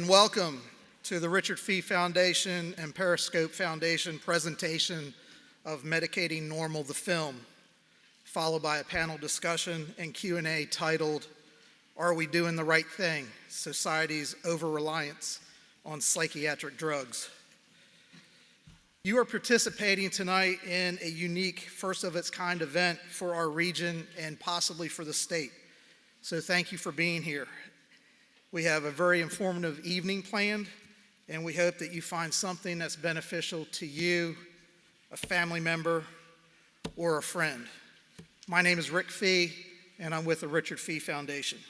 and welcome to the Richard Fee Foundation and Periscope Foundation presentation of Medicating Normal, the film, followed by a panel discussion and Q&A titled, "Are We Doing the Right Thing? Society's Over-Reliance on Psychiatric Drugs." You are participating tonight in a unique, first-of-its-kind event for our region and possibly for the state. So thank you for being here. We have a very informative evening planned, and we hope that you find something that's beneficial to you, a family member, or a friend. My name is Rick Fee, and I'm with the Richard Fee Foundation.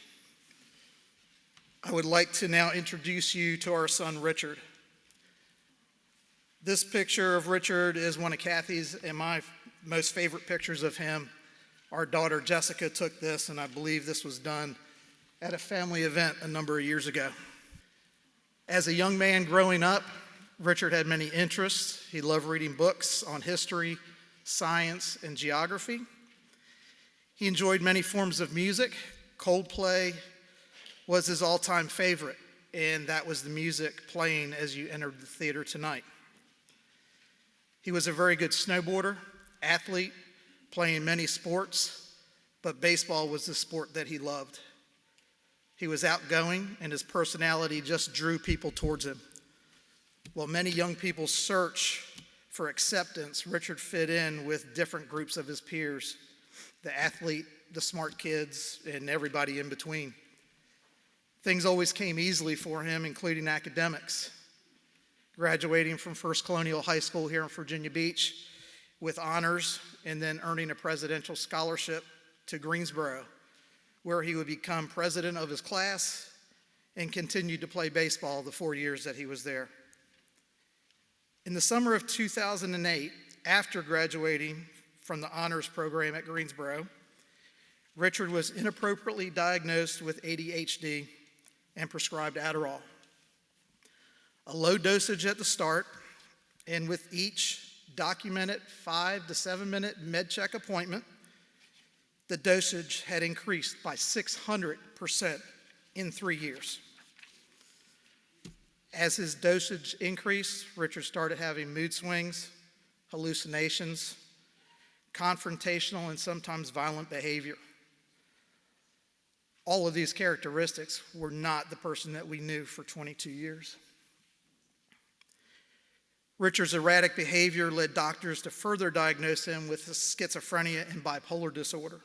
I would like to now introduce you to our son, Richard. This picture of Richard is one of Kathy's and my most favorite pictures of him. Our daughter, Jessica, took this, and I believe this was done at a family event a number of years ago. As a young man growing up, Richard had many interests. He loved reading books on history, science, and geography. He enjoyed many forms of music. Coldplay was his all-time favorite, and that was the music playing as you entered the theater tonight. He was a very good snowboarder, athlete, playing many sports, but baseball was the sport that he loved. He was outgoing, and his personality just drew people towards him. While many young people search for acceptance, Richard fit in with different groups of his peers, the athlete, the smart kids, and everybody in between. Things always came easily for him, including academics. Graduating from First Colonial High School here in Virginia Beach with honors, and then earning a presidential scholarship to Greensboro, where he would become president of his class and continued to play baseball the 4 years that he was there. In the summer of 2008, after graduating from the honors program at Greensboro, Richard was inappropriately diagnosed with ADHD and prescribed Adderall. A low dosage at the start, and with each documented 5 to 7 minute med check appointment, the dosage had increased by 600% in 3 years. As his dosage increased, Richard started having mood swings, hallucinations, confrontational, and sometimes violent behavior. All of these characteristics were not the person that we knew for 22 years. Richard's erratic behavior led doctors to further diagnose him with schizophrenia and bipolar disorder.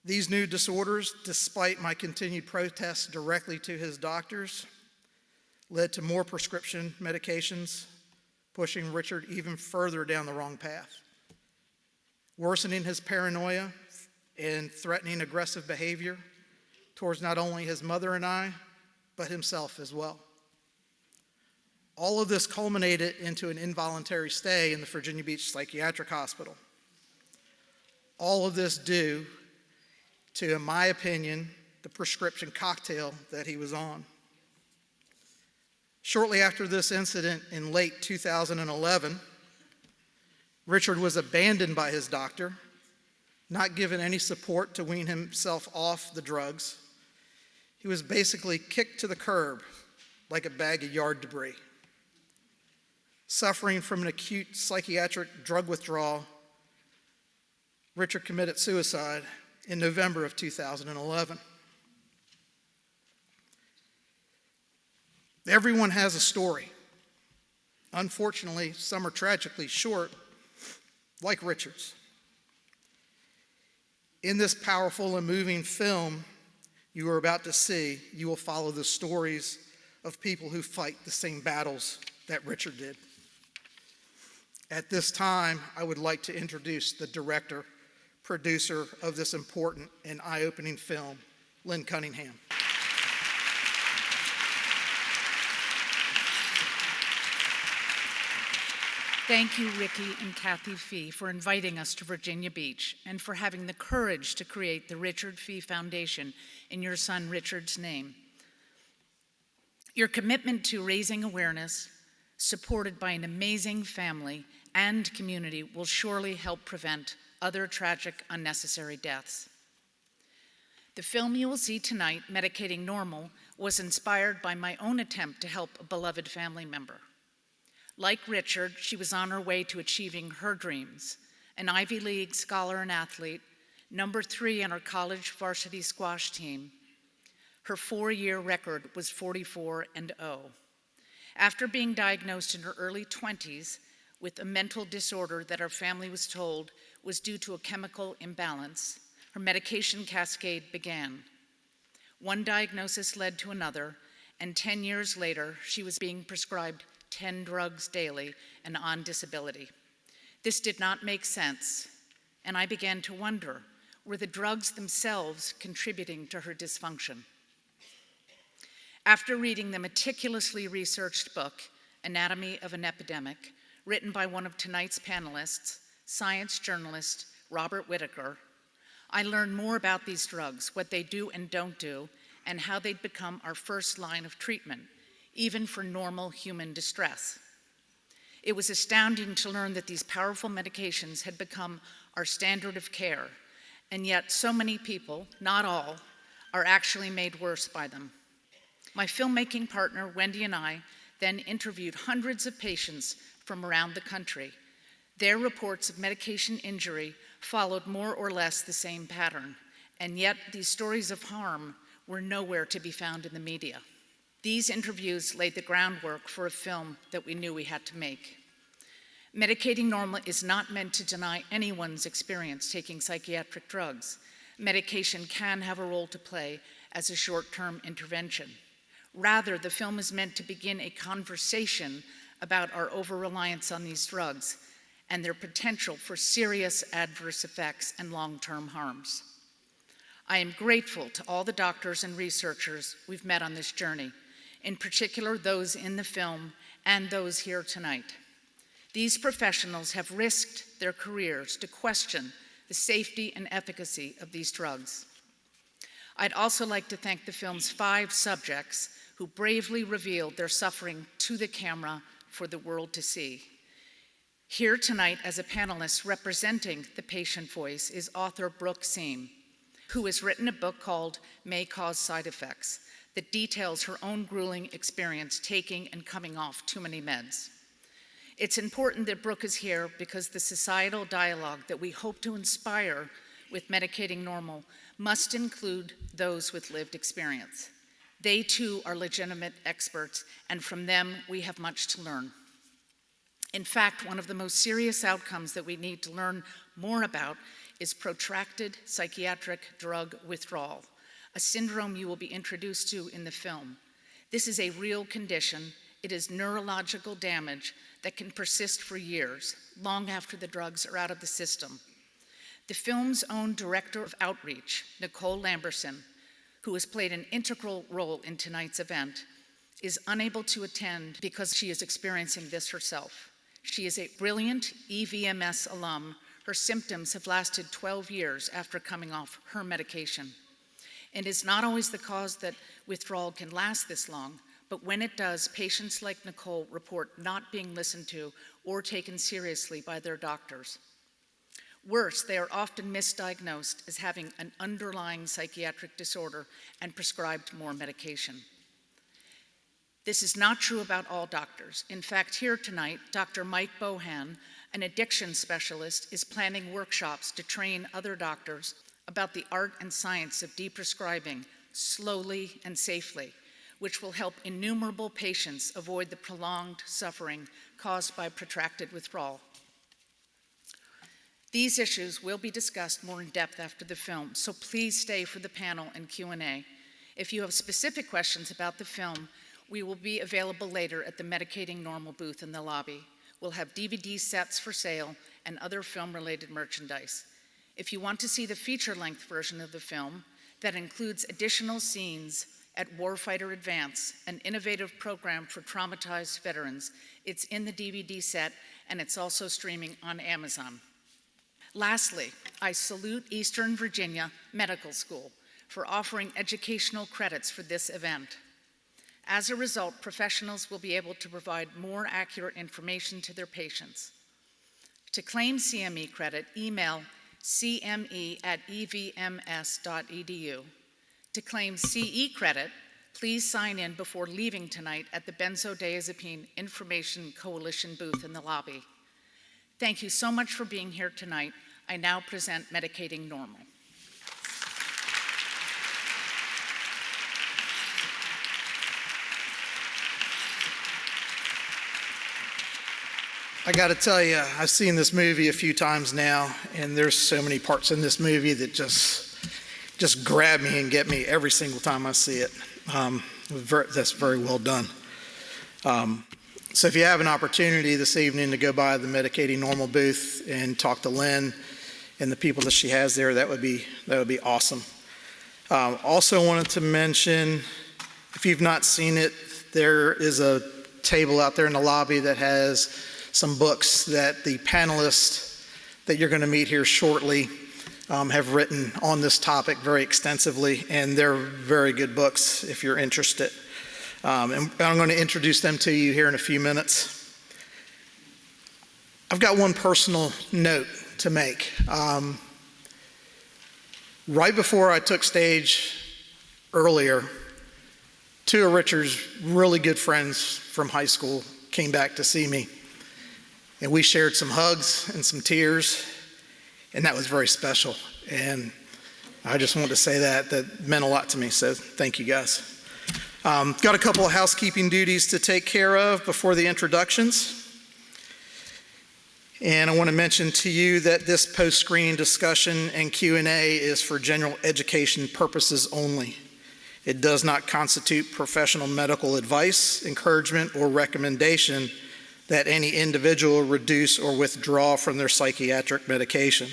These new disorders, despite my continued protests directly to his doctors, led to more prescription medications, pushing Richard even further down the wrong path, worsening his paranoia and threatening aggressive behavior towards not only his mother and I, but himself as well. All of this culminated into an involuntary stay in the Virginia Beach Psychiatric Hospital. All of this due to, in my opinion, the prescription cocktail that he was on. Shortly after this incident in late 2011, Richard was abandoned by his doctor, not given any support to wean himself off the drugs. He was basically kicked to the curb like a bag of yard debris. Suffering from an acute psychiatric drug withdrawal, Richard committed suicide in November of 2011. Everyone has a story. Unfortunately, some are tragically short, like Richard's. In this powerful and moving film you are about to see, you will follow the stories of people who fight the same battles that Richard did. At this time, I would like to introduce the director, producer of this important and eye-opening film, Lynn Cunningham. Thank you, Ricky and Kathy Fee, for inviting us to Virginia Beach and for having the courage to create the Richard Fee Foundation in your son Richard's name. Your commitment to raising awareness, supported by an amazing family and community, will surely help prevent other tragic, unnecessary deaths. The film you will see tonight, Medicating Normal, was inspired by my own attempt to help a beloved family member. Like Richard, she was on her way to achieving her dreams, an Ivy League scholar and athlete, number 3 on her college varsity squash team. Her 4-year record was 44-0. After being diagnosed in her early 20s with a mental disorder that her family was told was due to a chemical imbalance, her medication cascade began. One diagnosis led to another, and 10 years later, she was being prescribed 10 drugs daily and on disability. This did not make sense, and I began to wonder, were the drugs themselves contributing to her dysfunction? After reading the meticulously researched book, Anatomy of an Epidemic, written by one of tonight's panelists, science journalist Robert Whitaker, I learned more about these drugs, what they do and don't do, and how they'd become our first line of treatment, even for normal human distress. It was astounding to learn that these powerful medications had become our standard of care, and yet so many people, not all, are actually made worse by them. My filmmaking partner, Wendy, and I then interviewed hundreds of patients from around the country. Their reports of medication injury followed more or less the same pattern, and yet these stories of harm were nowhere to be found in the media. These interviews laid the groundwork for a film that we knew we had to make. Medicating Normal is not meant to deny anyone's experience taking psychiatric drugs. Medication can have a role to play as a short-term intervention. Rather, the film is meant to begin a conversation about our over-reliance on these drugs and their potential for serious adverse effects and long-term harms. I am grateful to all the doctors and researchers we've met on this journey, in particular those in the film and those here tonight. These professionals have risked their careers to question the safety and efficacy of these drugs. I'd also like to thank the film's 5 subjects who bravely revealed their suffering to the camera for the world to see. Here tonight as a panelist representing the patient voice is author Brooke Siem, who has written a book called May Cause Side Effects that details her own grueling experience taking and coming off too many meds. It's important that Brooke is here because the societal dialogue that we hope to inspire with Medicating Normal must include those with lived experience. They too are legitimate experts, and from them we have much to learn. In fact, one of the most serious outcomes that we need to learn more about is protracted psychiatric drug withdrawal, a syndrome you will be introduced to in the film. This is a real condition. It is neurological damage that can persist for years, long after the drugs are out of the system. The film's own director of outreach, Nicole Lamberson, who has played an integral role in tonight's event, is unable to attend because she is experiencing this herself. She is a brilliant EVMS alum. Her symptoms have lasted 12 years after coming off her medication. And it's not always the cause that withdrawal can last this long, but when it does, patients like Nicole report not being listened to or taken seriously by their doctors. Worse, they are often misdiagnosed as having an underlying psychiatric disorder and prescribed more medication. This is not true about all doctors. In fact, here tonight, Dr. Mike Bohan, an addiction specialist, is planning workshops to train other doctors about the art and science of deprescribing slowly and safely, which will help innumerable patients avoid the prolonged suffering caused by protracted withdrawal. These issues will be discussed more in depth after the film, so please stay for the panel and Q&A. If you have specific questions about the film, we will be available later at the Medicating Normal booth in the lobby. We'll have DVD sets for sale and other film-related merchandise. If you want to see the feature-length version of the film that includes additional scenes at Warfighter Advance, an innovative program for traumatized veterans, it's in the DVD set and it's also streaming on Amazon. Lastly, I salute Eastern Virginia Medical School for offering educational credits for this event. As a result, professionals will be able to provide more accurate information to their patients. To claim CME credit, email cme@evms.edu. To claim CE credit, Please sign in before leaving tonight at the Benzodiazepine Information Coalition booth in the lobby. Thank you so much for being here tonight. I now present Medicating Normal. I got to tell you, I've seen this movie a few times now, and there's so many parts in this movie that just grab me and get me every single time I see it. That's very well done. So if you have an opportunity this evening to go by the Medicating Normal booth and talk to Lynn and the people that she has there, that would be awesome. Also wanted to mention, if you've not seen it, there is a table out there in the lobby that has some books that the panelists that you're going to meet here shortly have written on this topic very extensively, and they're very good books if you're interested. And I'm going to introduce them to you here in a few minutes. I've got one personal note to make. Right before I took stage earlier, two of Richard's really good friends from high school came back to see me. And we shared some hugs and some tears, and that was very special. And I just wanted to say that meant a lot to me, so thank you guys. Got a couple of housekeeping duties to take care of before the introductions. And I want to mention to you that this post-screening discussion and Q&A is for general education purposes only. It does not constitute professional medical advice, encouragement, or recommendation that any individual reduce or withdraw from their psychiatric medication.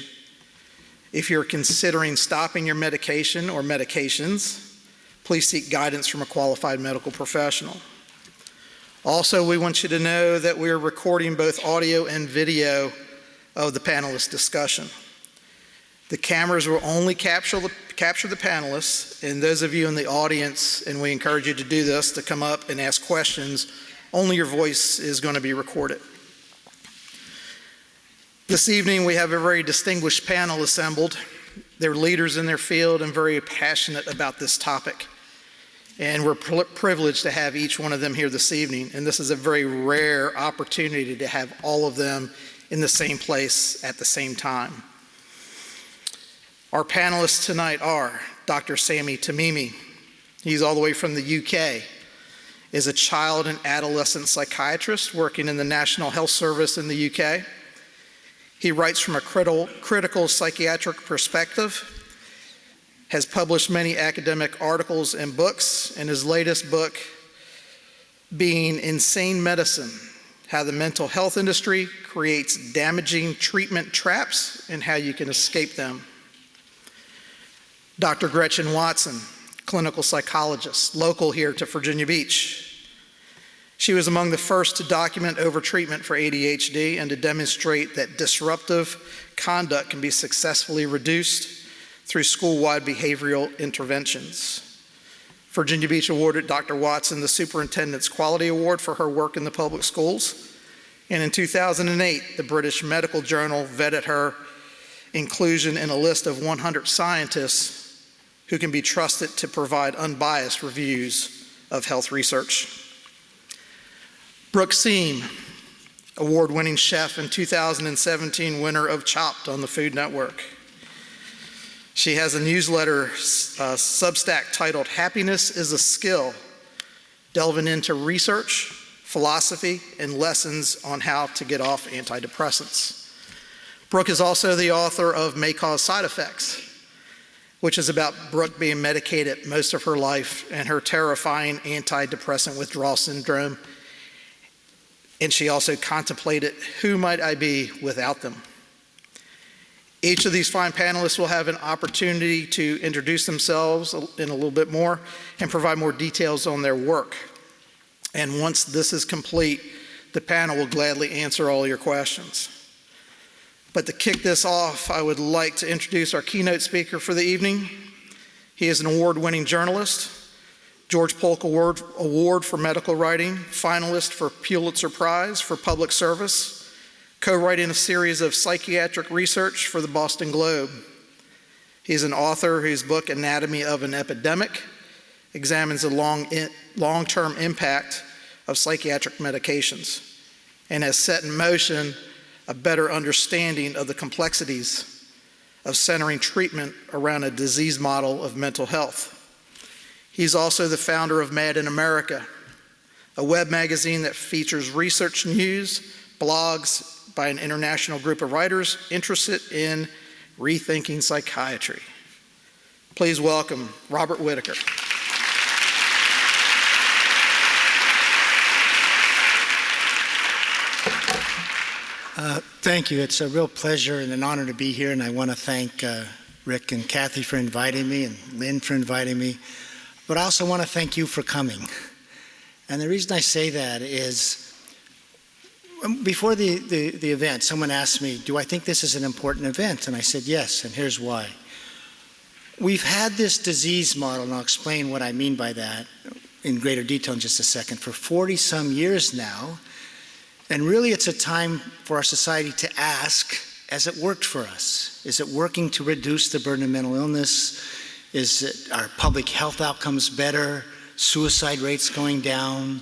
If you're considering stopping your medication or medications, please seek guidance from a qualified medical professional. Also, we want you to know that we're recording both audio and video of the panelist discussion. The cameras will only capture the panelists, and those of you in the audience, and we encourage you to do this, to come up and ask questions. Only your voice is going to be recorded. This evening, we have a very distinguished panel assembled. They're leaders in their field and very passionate about this topic. And we're privileged to have each one of them here this evening. And this is a very rare opportunity to have all of them in the same place at the same time. Our panelists tonight are Dr. Sami Timimi. He's all the way from the UK. Is a child and adolescent psychiatrist working in the National Health Service in the UK. He writes from a critical psychiatric perspective, has published many academic articles and books, and his latest book being Insane Medicine: How the Mental Health Industry Creates Damaging Treatment Traps and How You Can Escape Them. Dr. Gretchen Watson, clinical psychologist, local here to Virginia Beach. She was among the first to document overtreatment for ADHD and to demonstrate that disruptive conduct can be successfully reduced through school-wide behavioral interventions. Virginia Beach awarded Dr. Watson the Superintendent's Quality Award for her work in the public schools. And in 2008, the British Medical Journal vetted her inclusion in a list of 100 scientists who can be trusted to provide unbiased reviews of health research. Brooke Siem, award-winning chef and 2017 winner of Chopped on the Food Network. She has a newsletter Substack titled Happiness is a Skill, delving into research, philosophy, and lessons on how to get off antidepressants. Brooke is also the author of May Cause Side Effects, which is about Brooke being medicated most of her life and her terrifying antidepressant withdrawal syndrome. And she also contemplated, who might I be without them? Each of these fine panelists will have an opportunity to introduce themselves in a little bit more and provide more details on their work. And once this is complete, the panel will gladly answer all your questions. But to kick this off, I would like to introduce our keynote speaker for the evening. He is an award-winning journalist, George Polk Award for Medical Writing, finalist for Pulitzer Prize for Public Service, co-writing a series of psychiatric research for the Boston Globe. He's an author whose book, Anatomy of an Epidemic, examines the long-term impact of psychiatric medications and has set in motion a better understanding of the complexities of centering treatment around a disease model of mental health. He's also the founder of Mad in America, a web magazine that features research news, blogs by an international group of writers interested in rethinking psychiatry. Please welcome Robert Whitaker. Thank you. It's a real pleasure and an honor to be here, and I want to thank Rick and Kathy for inviting me and Lynn for inviting me, but I also want to thank you for coming. And the reason I say that is before the event, someone asked me, do I think this is an important event? And I said yes, and here's why. We've had this disease model, and I'll explain what I mean by that in greater detail in just a second, for 40-some years now. And really, it's a time for our society to ask, has it worked for us? Is it working to reduce the burden of mental illness? Is it, our public health outcomes better? Suicide rates going down?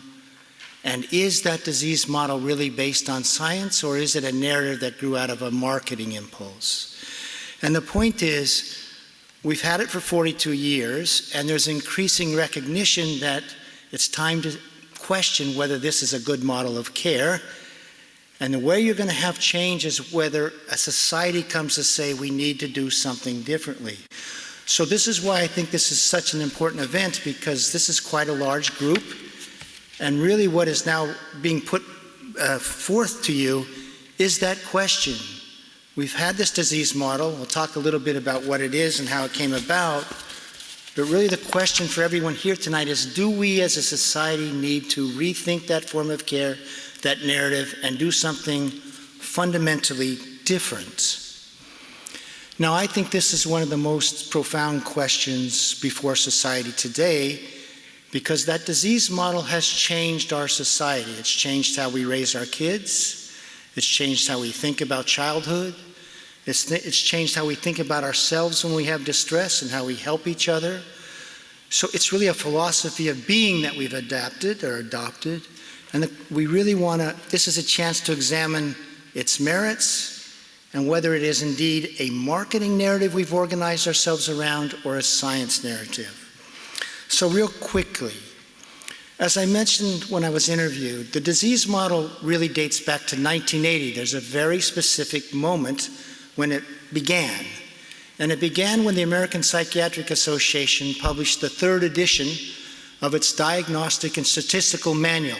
And is that disease model really based on science, or is it a narrative that grew out of a marketing impulse? And the point is, we've had it for 42 years, and there's increasing recognition that it's time to question whether this is a good model of care. And the way you're going to have change is whether a society comes to say we need to do something differently. So this is why I think this is such an important event, because this is quite a large group. And really what is now being put forth to you is that question. We've had this disease model. We'll talk a little bit about what it is and how it came about. But really the question for everyone here tonight is, do we as a society need to rethink that form of care, that narrative, and do something fundamentally different? Now, I think this is one of the most profound questions before society today, because that disease model has changed our society. It's changed how we raise our kids. It's changed how we think about childhood. It's changed how we think about ourselves when we have distress and how we help each other. So it's really a philosophy of being that we've adapted or adopted. And we really want to, this is a chance to examine its merits and whether it is indeed a marketing narrative we've organized ourselves around or a science narrative. So real quickly, as I mentioned when I was interviewed, the disease model really dates back to 1980. There's a very specific moment when it began. And it began when the American Psychiatric Association published the 3rd edition of its Diagnostic and Statistical Manual.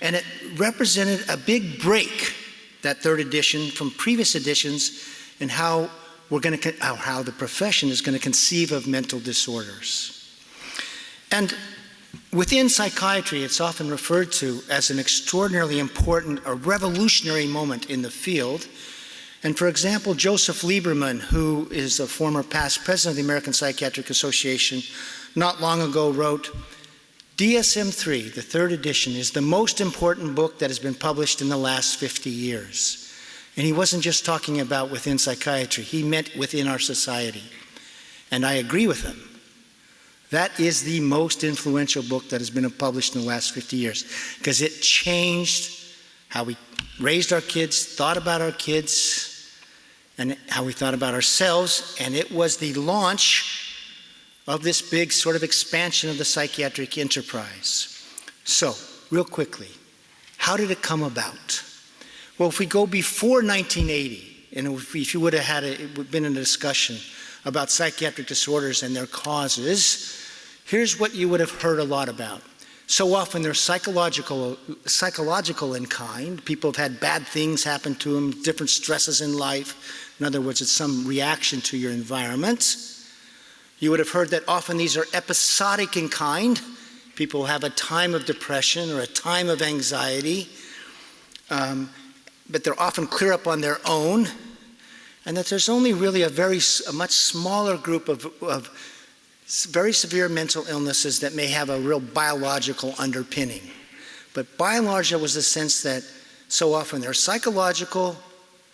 And it represented a big break, that 3rd edition, from previous editions in how how the profession is going to conceive of mental disorders. And within psychiatry, it's often referred to as an extraordinarily important or revolutionary moment in the field. And for example, Joseph Lieberman, who is a former past president of the American Psychiatric Association, not long ago wrote, DSM-3, the 3rd edition, is the most important book that has been published in the last 50 years. And he wasn't just talking about within psychiatry, he meant within our society. And I agree with him. That is the most influential book that has been published in the last 50 years, because it changed how we raised our kids, thought about our kids, and how we thought about ourselves, and it was the launch of this big sort of expansion of the psychiatric enterprise. So, real quickly, how did it come about? Well, if we go before 1980, and if you would have had it would have been a discussion about psychiatric disorders and their causes, here's what you would have heard a lot about. So often they're psychological in kind. People have had bad things happen to them, different stresses in life. In other words, it's some reaction to your environment. You would have heard that often these are episodic in kind. People have a time of depression or a time of anxiety, but they're often clear up on their own, and that there's only really a much smaller group of very severe mental illnesses that may have a real biological underpinning. But by and large, there was a sense that so often they're psychological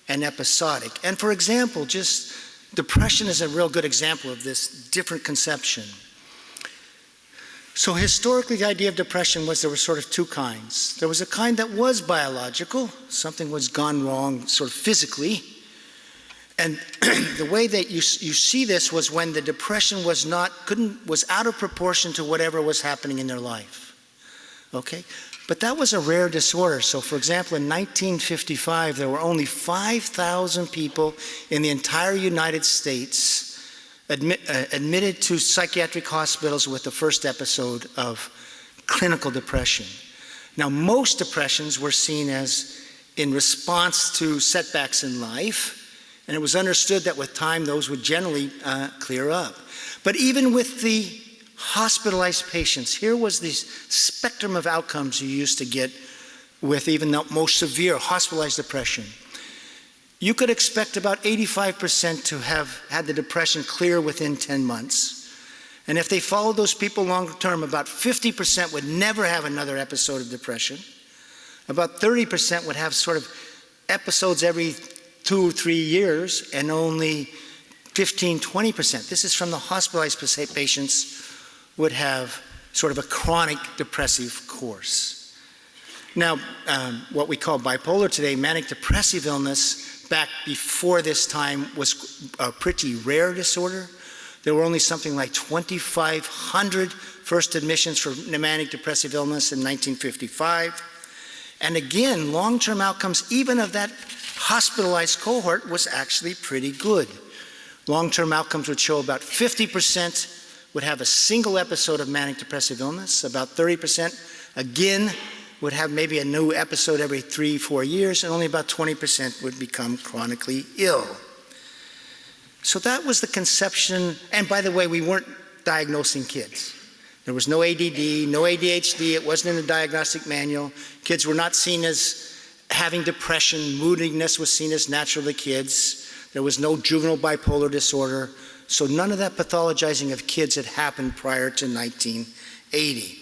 and episodic. And for example, just depression is a real good example of this different conception. So historically, the idea of depression was there were sort of two kinds. There was a kind that was biological, something was gone wrong sort of physically. And the way that you see this was when the depression was out of proportion to whatever was happening in their life. Okay? But that was a rare disorder. So for example, in 1955, there were only 5,000 people in the entire United States admitted to psychiatric hospitals with the first episode of clinical depression. Now, most depressions were seen as in response to setbacks in life, and it was understood that with time those would generally clear up. But even with the hospitalized patients, here was the spectrum of outcomes you used to get with even the most severe hospitalized depression. You could expect about 85% to have had the depression clear within 10 months. And if they followed those people longer term, about 50% would never have another episode of depression. About 30% would have sort of episodes every 2 or 3 years, and only 15-20%, this is from the hospitalized patients, would have sort of a chronic depressive course. Now, what we call bipolar today, manic depressive illness, back before this time was a pretty rare disorder. There were only something like 2,500 first admissions for manic depressive illness in 1955. And again, long-term outcomes, even of that hospitalized cohort, was actually pretty good. Long-term outcomes would show about 50% would have a single episode of manic depressive illness, about 30% again would have maybe a new episode every 3-4 years, and only about 20% would become chronically ill. So that was the conception, and by the way, we weren't diagnosing kids. There was no ADD, no ADHD, it wasn't in the diagnostic manual. Kids were not seen as having depression, moodiness was seen as natural to kids. There was no juvenile bipolar disorder, so none of that pathologizing of kids had happened prior to 1980.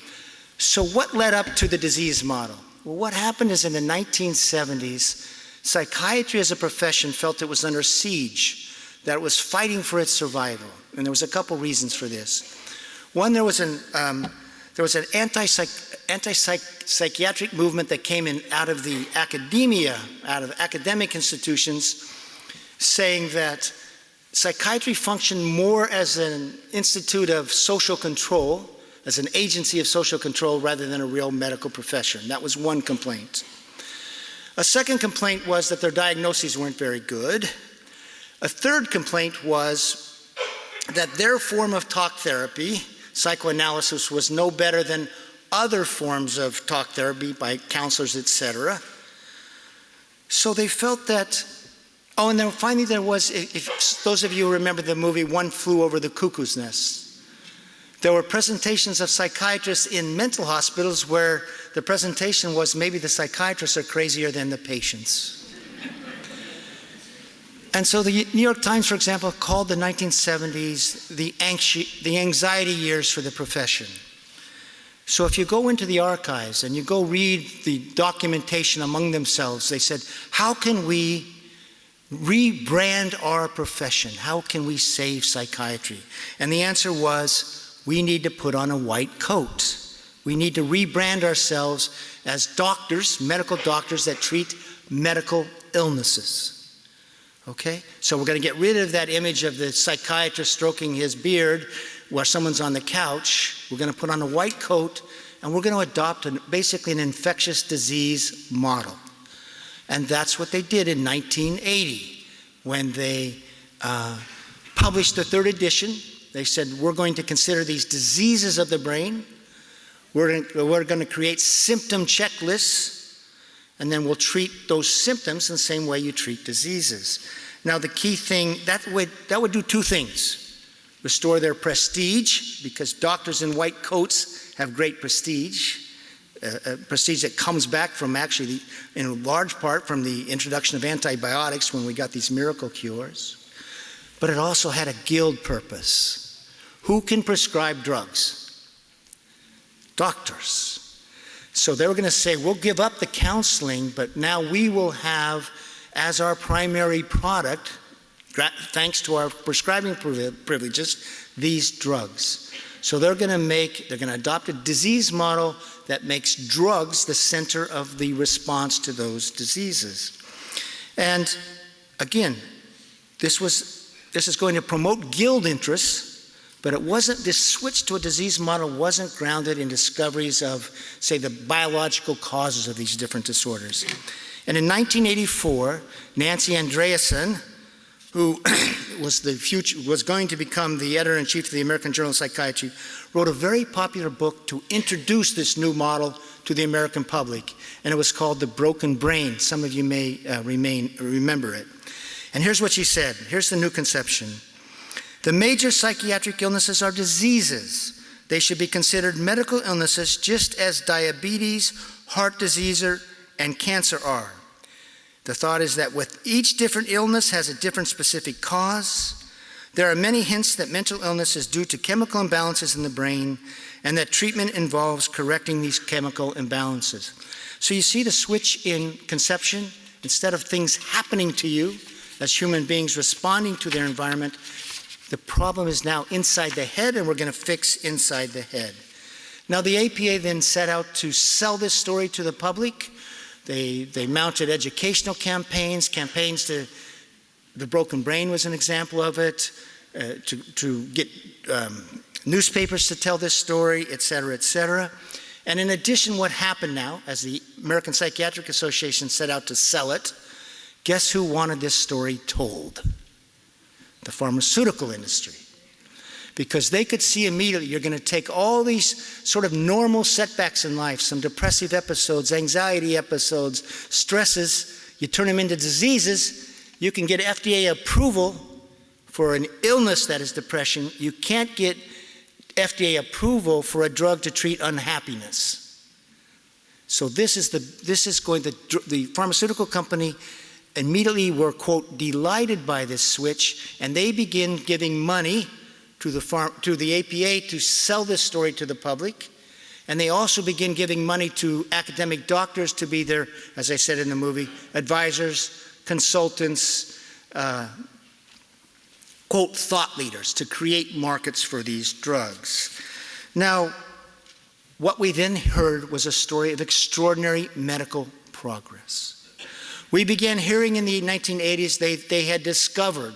So what led up to the disease model? Well, what happened is in the 1970s, psychiatry as a profession felt it was under siege, that it was fighting for its survival. And there was a couple reasons for this. One, there was an anti-psychiatric movement that came in out of the academia, out of academic institutions, saying that psychiatry functioned more as an institute of social control, as an agency of social control rather than a real medical profession. That was one complaint. A second complaint was that their diagnoses weren't very good. A third complaint was that their form of talk therapy, psychoanalysis, was no better than other forms of talk therapy by counselors, etc. So they felt that, oh, and then finally there was, if those of you who remember the movie One Flew Over the Cuckoo's Nest, there were presentations of psychiatrists in mental hospitals where the presentation was maybe the psychiatrists are crazier than the patients. And so the New York Times, for example, called the 1970s the anxiety years for the profession. So if you go into the archives and you go read the documentation among themselves, they said, how can we rebrand our profession? How can we save psychiatry? And the answer was, we need to put on a white coat. We need to rebrand ourselves as doctors, medical doctors that treat medical illnesses. Okay? So we're going to get rid of that image of the psychiatrist stroking his beard while someone's on the couch. We're going to put on a white coat, and we're going to adopt basically an infectious disease model. And that's what they did in 1980 when they published the third edition. They said, we're going to consider these diseases of the brain. We're going to create symptom checklists, and then we'll treat those symptoms in the same way you treat diseases. Now, the key thing, that would do two things. Restore their prestige, because doctors in white coats have great prestige. Prestige that comes back from actually, in large part, from the introduction of antibiotics when we got these miracle cures. But it also had a guild purpose. Who can prescribe drugs? Doctors. So they were going to say, we'll give up the counseling, but now we will have as our primary product, thanks to our prescribing privileges, these drugs. So they're going to adopt a disease model that makes drugs the center of the response to those diseases. And again, this is going to promote guild interests, but this switch to a disease model wasn't grounded in discoveries of, say, the biological causes of these different disorders. And in 1984, Nancy Andreasen, who was going to become the editor-in-chief of the American Journal of Psychiatry, wrote a very popular book to introduce this new model to the American public, and it was called The Broken Brain. Some of you may remember it. And here's what she said. Here's the new conception. The major psychiatric illnesses are diseases. They should be considered medical illnesses just as diabetes, heart disease, and cancer are. The thought is that with each different illness has a different specific cause. There are many hints that mental illness is due to chemical imbalances in the brain and that treatment involves correcting these chemical imbalances. So you see the switch in conception. Instead of things happening to you as human beings responding to their environment, the problem is now inside the head, and we're going to fix inside the head. Now the APA then set out to sell this story to the public. They mounted educational campaigns to, The Broken Brain was an example of it, to get newspapers to tell this story, et cetera, et cetera. And in addition, what happened now, as the American Psychiatric Association set out to sell it, guess who wanted this story told? The pharmaceutical industry. Because they could see immediately you're going to take all these sort of normal setbacks in life, some depressive episodes, anxiety episodes, stresses, you turn them into diseases. You can get FDA approval for an illness that is depression. You can't get FDA approval for a drug to treat unhappiness. So the pharmaceutical company immediately were, quote, delighted by this switch, and they begin giving money to the APA to sell this story to the public. And they also begin giving money to academic doctors to be their, as I said in the movie, advisors, consultants, quote, thought leaders to create markets for these drugs. Now, what we then heard was a story of extraordinary medical progress. We began hearing in the 1980s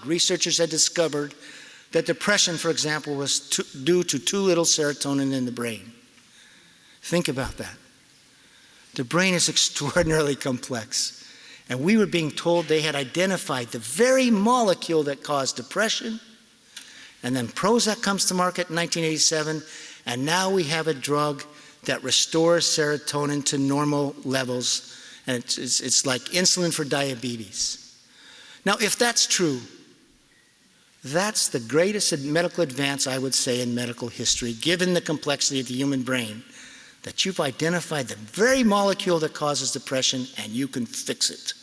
researchers had discovered that depression, for example, was due to too little serotonin in the brain. Think about that. The brain is extraordinarily complex. And we were being told they had identified the very molecule that caused depression. And then Prozac comes to market in 1987, and now we have a drug that restores serotonin to normal levels, and it's like insulin for diabetes. Now, if that's true, that's the greatest medical advance, I would say, in medical history, given the complexity of the human brain, that you've identified the very molecule that causes depression and you can fix it.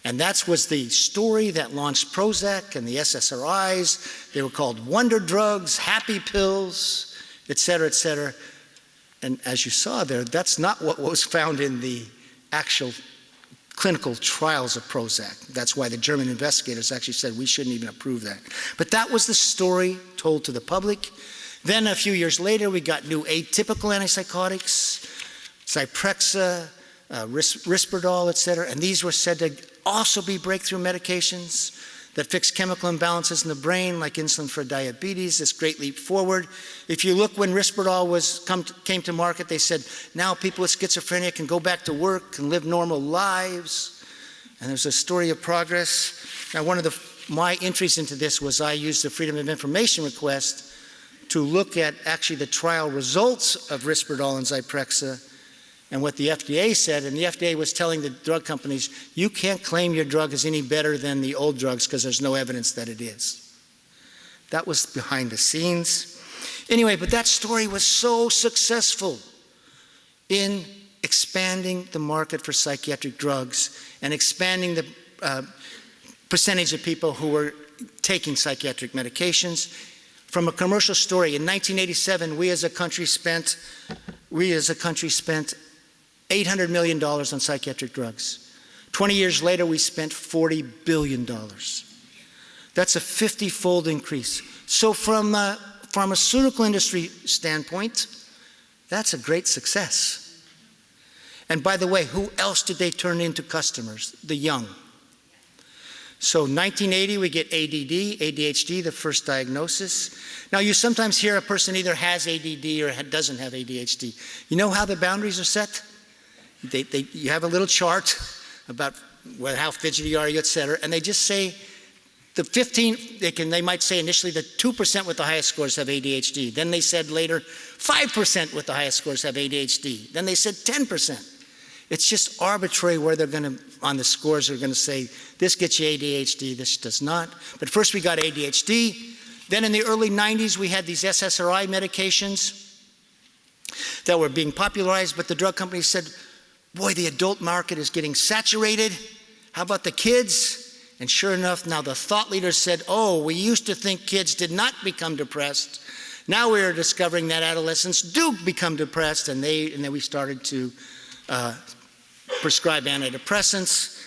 And that was the story that launched Prozac and the SSRIs. They were called wonder drugs, happy pills, et cetera, et cetera. And as you saw there, that's not what was found in the actual clinical trials of Prozac. That's why the German investigators actually said we shouldn't even approve that. But that was the story told to the public. Then a few years later, we got new atypical antipsychotics, Zyprexa, Risperdal, et cetera, and these were said to also be breakthrough medications that fix chemical imbalances in the brain, like insulin for diabetes, this great leap forward. If you look when Risperdal came to market, they said, now people with schizophrenia can go back to work and live normal lives. And there's a story of progress. Now, one of my entries into this was I used the Freedom of Information request to look at actually the trial results of Risperdal and Zyprexa and what the FDA said, and the FDA was telling the drug companies, you can't claim your drug is any better than the old drugs because there's no evidence that it is. That was behind the scenes. Anyway, but that story was so successful in expanding the market for psychiatric drugs and expanding the percentage of people who were taking psychiatric medications. From a commercial story, in 1987, we as a country spent $800 million on psychiatric drugs. 20 years later, we spent $40 billion. That's a 50-fold increase. So from a pharmaceutical industry standpoint, that's a great success. And by the way, who else did they turn into customers? The young. So 1980, we get ADD, ADHD, the first diagnosis. Now you sometimes hear a person either has ADD or doesn't have ADHD. You know how the boundaries are set? You have a little chart about how fidgety are you, et cetera, and they just say the 15, they might say initially the 2% with the highest scores have ADHD. Then they said later 5% with the highest scores have ADHD. Then they said 10%. It's just arbitrary where they're going to, on the scores, they're going to say, this gets you ADHD, this does not. But first we got ADHD. Then in the early 90s, we had these SSRI medications that were being popularized, but the drug companies said, boy, the adult market is getting saturated. How about the kids? And sure enough, now the thought leaders said, oh, we used to think kids did not become depressed. Now we are discovering that adolescents do become depressed, and then we started to prescribe antidepressants,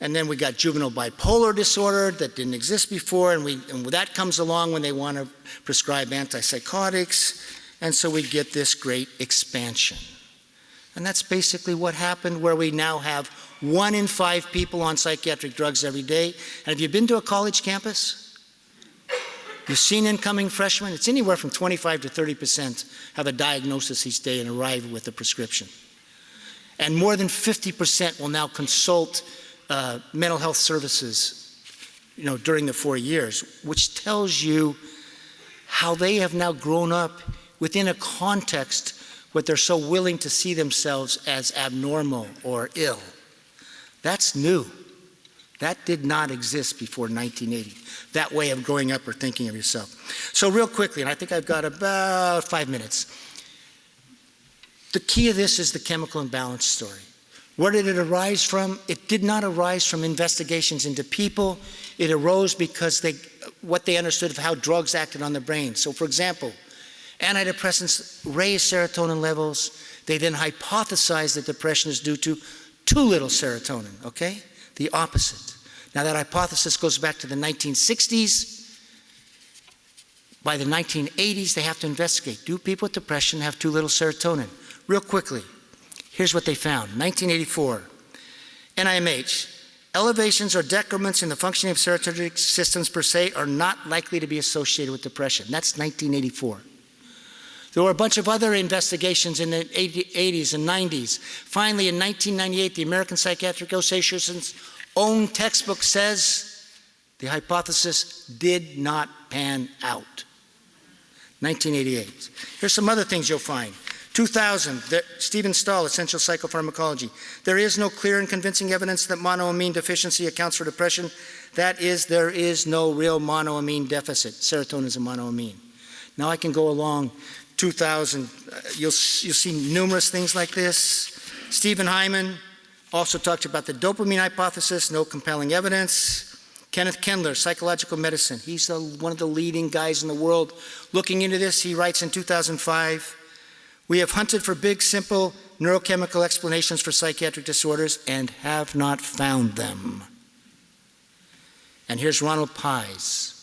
and then we got juvenile bipolar disorder that didn't exist before, and that comes along when they want to prescribe antipsychotics, and so we get this great expansion. And that's basically what happened, where we now have 1 in 5 people on psychiatric drugs every day. And have you been to a college campus? You've seen incoming freshmen? It's anywhere from 25 to 30% have a diagnosis each day and arrive with a prescription. And more than 50% will now consult mental health services, during the 4 years, which tells you how they have now grown up within a context where they're so willing to see themselves as abnormal or ill. That's new. That did not exist before 1980, that way of growing up or thinking of yourself. So real quickly, and I think I've got about 5 minutes. The key of this is the chemical imbalance story. Where did it arise from? It did not arise from investigations into people. It arose because what they understood of how drugs acted on the brain. So for example, antidepressants raise serotonin levels. They then hypothesized that depression is due to too little serotonin, okay? The opposite. Now that hypothesis goes back to the 1960s. By the 1980s, they have to investigate. Do people with depression have too little serotonin? Real quickly, here's what they found. 1984, NIMH, elevations or decrements in the functioning of serotonergic systems per se are not likely to be associated with depression. That's 1984. There were a bunch of other investigations in the 80s and 90s. Finally, in 1998, the American Psychiatric Association's own textbook says the hypothesis did not pan out. 1988. Here's some other things you'll find. 2000, Stephen Stahl, Essential Psychopharmacology. There is no clear and convincing evidence that monoamine deficiency accounts for depression. That is, there is no real monoamine deficit. Serotonin is a monoamine. Now I can go along. 2000, you'll see numerous things like this. Stephen Hyman also talked about the dopamine hypothesis, no compelling evidence. Kenneth Kendler, Psychological Medicine. He's one of the leading guys in the world looking into this. He writes in 2005, we have hunted for big, simple neurochemical explanations for psychiatric disorders and have not found them. And here's Ronald Pies.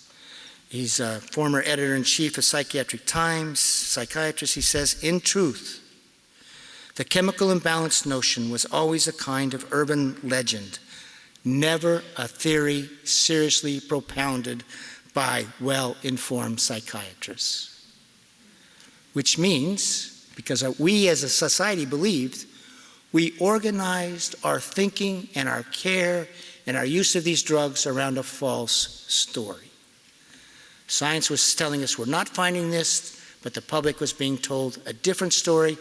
He's a former editor-in-chief of Psychiatric Times, psychiatrist. He says, in truth, the chemical imbalance notion was always a kind of urban legend, never a theory seriously propounded by well-informed psychiatrists. Which means, because we as a society believed, we organized our thinking and our care and our use of these drugs around a false story. Science was telling us we're not finding this, but the public was being told a different story.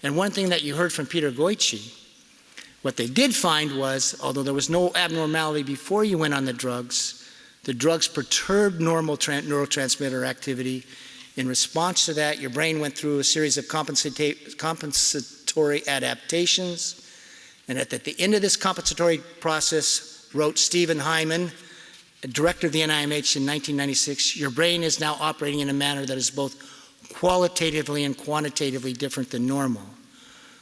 And one thing that you heard from Peter Goichi, what they did find was, although there was no abnormality before you went on the drugs perturbed normal neurotransmitter activity. In response to that, your brain went through a series of compensatory adaptations. And at the end of this compensatory process, wrote Stephen Hyman, director of the NIMH in 1996, your brain is now operating in a manner that is both qualitatively and quantitatively different than normal.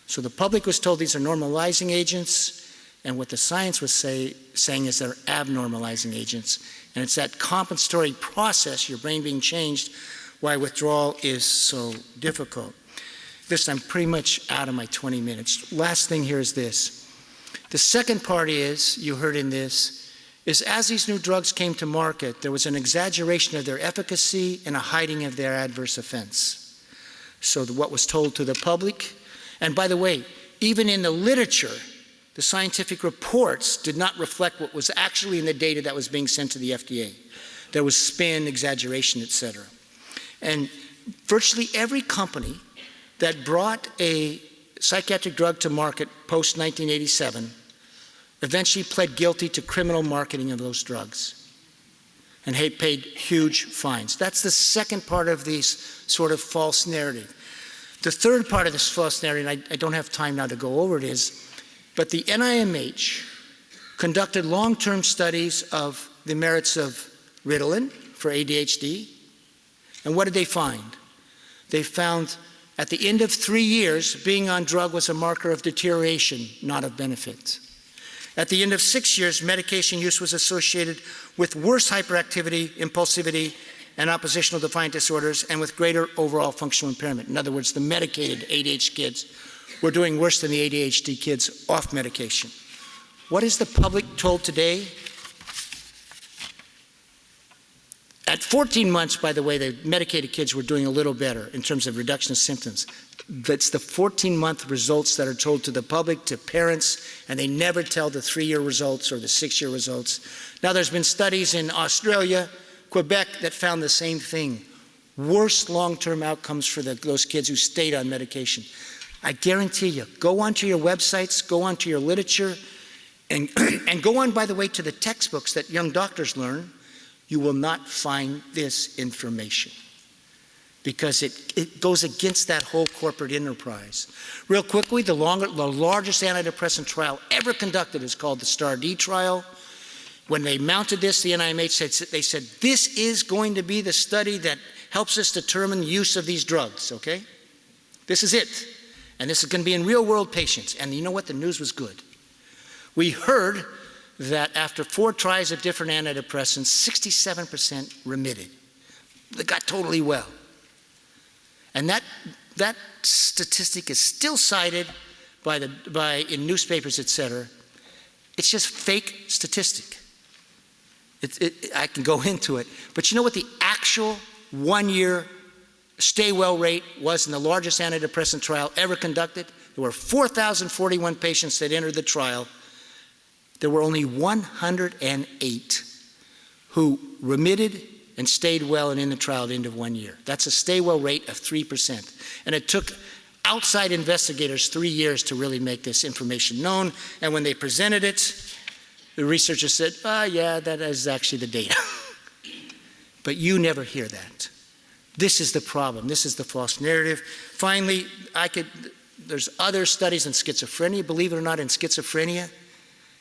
So the public was told these are normalizing agents, and what the science was saying is they're abnormalizing agents. And it's that compensatory process, your brain being changed, why withdrawal is so difficult. Listen, I'm pretty much out of my 20 minutes. Last thing here is this. The second part is, you heard in this, is as these new drugs came to market, there was an exaggeration of their efficacy and a hiding of their adverse effects. So what was told to the public, and by the way, even in the literature, the scientific reports did not reflect what was actually in the data that was being sent to the FDA. There was spin, exaggeration, et cetera. And virtually every company that brought a psychiatric drug to market post-1987 eventually pled guilty to criminal marketing of those drugs and paid huge fines. That's the second part of this sort of false narrative. The third part of this false narrative, and I don't have time now to go over it, is, but the NIMH conducted long-term studies of the merits of Ritalin for ADHD, and what did they find? They found at the end of 3 years, being on drug was a marker of deterioration, not of benefit. At the end of 6 years, medication use was associated with worse hyperactivity, impulsivity, and oppositional defiant disorders, and with greater overall functional impairment. In other words, the medicated ADHD kids were doing worse than the ADHD kids off medication. What is the public told today? At 14 months, by the way, the medicated kids were doing a little better in terms of reduction of symptoms. That's the 14-month results that are told to the public, to parents, and they never tell the 3-year results or the 6-year results. Now, there's been studies in Australia, Quebec, that found the same thing. Worse long-term outcomes for those kids who stayed on medication. I guarantee you, go onto your websites, go onto your literature, and go on, by the way, to the textbooks that young doctors learn. You will not find this information because it goes against that whole corporate enterprise. Real quickly, the largest antidepressant trial ever conducted is called the STAR-D trial. When they mounted this, the NIMH they said, this is going to be the study that helps us determine the use of these drugs, okay? This is it. And this is going to be in real-world patients. And you know what? The news was good. We heard that after 4 tries of different antidepressants, 67% remitted. They got totally well. And that statistic is still cited in newspapers, et cetera. It's just fake statistic. I can go into it. But you know what the actual 1-year stay well rate was in the largest antidepressant trial ever conducted? There were 4,041 patients that entered the trial. There were only 108 who remitted and stayed well and in the trial at the end of 1 year. That's a stay well rate of 3%. And it took outside investigators 3 years to really make this information known. And when they presented it, the researchers said, yeah, that is actually the data. But you never hear that. This is the problem. This is the false narrative. Finally, there's other studies in schizophrenia. Believe it or not, in schizophrenia,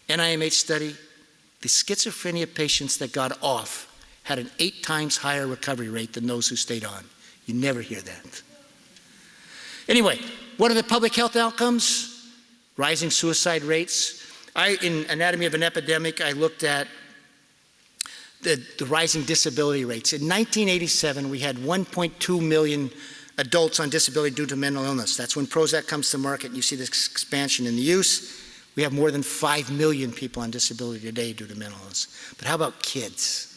NIMH study, the schizophrenia patients that got off had an 8 times higher recovery rate than those who stayed on. You never hear that. Anyway, what are the public health outcomes? Rising suicide rates. In Anatomy of an Epidemic, I looked at the rising disability rates. In 1987, we had 1.2 million adults on disability due to mental illness. That's when Prozac comes to market and you see this expansion in the use. We have more than 5 million people on disability today due to mental illness. But how about kids?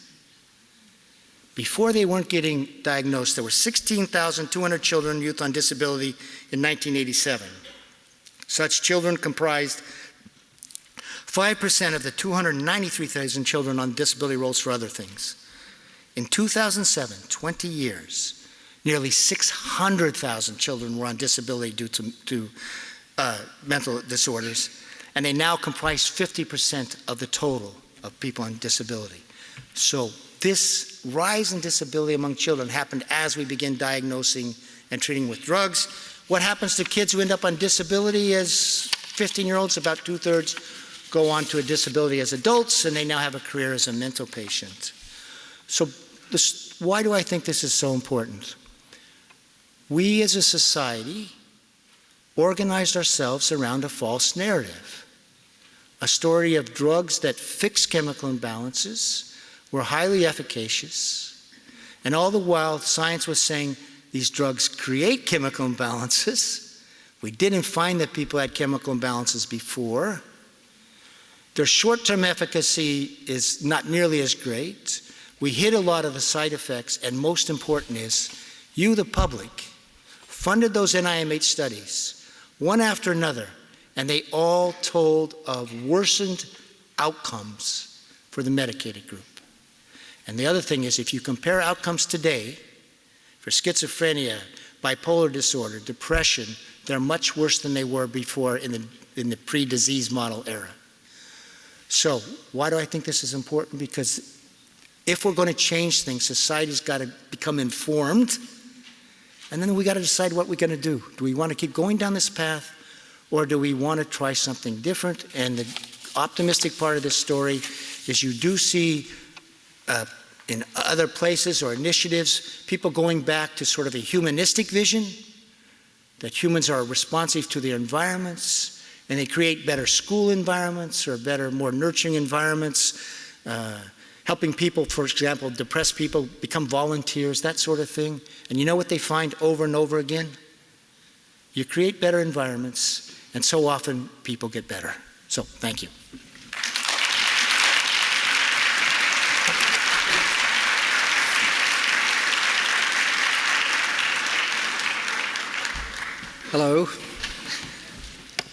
Before they weren't getting diagnosed, there were 16,200 children and youth on disability in 1987. Such children comprised 5% of the 293,000 children on disability rolls for other things. In 2007, 20 years, nearly 600,000 children were on disability due to mental disorders, and they now comprise 50% of the total of people on disability. So this rise in disability among children happened as we began diagnosing and treating with drugs. What happens to kids who end up on disability as 15-year-olds? About 2/3 go on to a disability as adults, and they now have a career as a mental patient. So why do I think this is so important? We as a society organized ourselves around a false narrative. a story of drugs that fix chemical imbalances, were highly efficacious, and all the while science was saying these drugs create chemical imbalances. We didn't find that people had chemical imbalances before. Their short-term efficacy is not nearly as great. We hid a lot of the side effects, and most important is, you, the public, funded those NIMH studies, one after another, and they all told of worsened outcomes for the medicated group. And the other thing is, if you compare outcomes today for schizophrenia, bipolar disorder, depression, they're much worse than they were before in the pre-disease model era. So why do I think this is important? Because if we're going to change things, society's got to become informed, and then we got to decide what we're going to do. Do we want to keep going down this path, or do we want to try something different? And the optimistic part of this story is you do see in other places or initiatives, people going back to sort of a humanistic vision, that humans are responsive to their environments, and they create better school environments or better, more nurturing environments, helping people, for example, depressed people become volunteers, that sort of thing. And you know what they find over and over again? You create better environments, and so often people get better. So, thank you. Hello.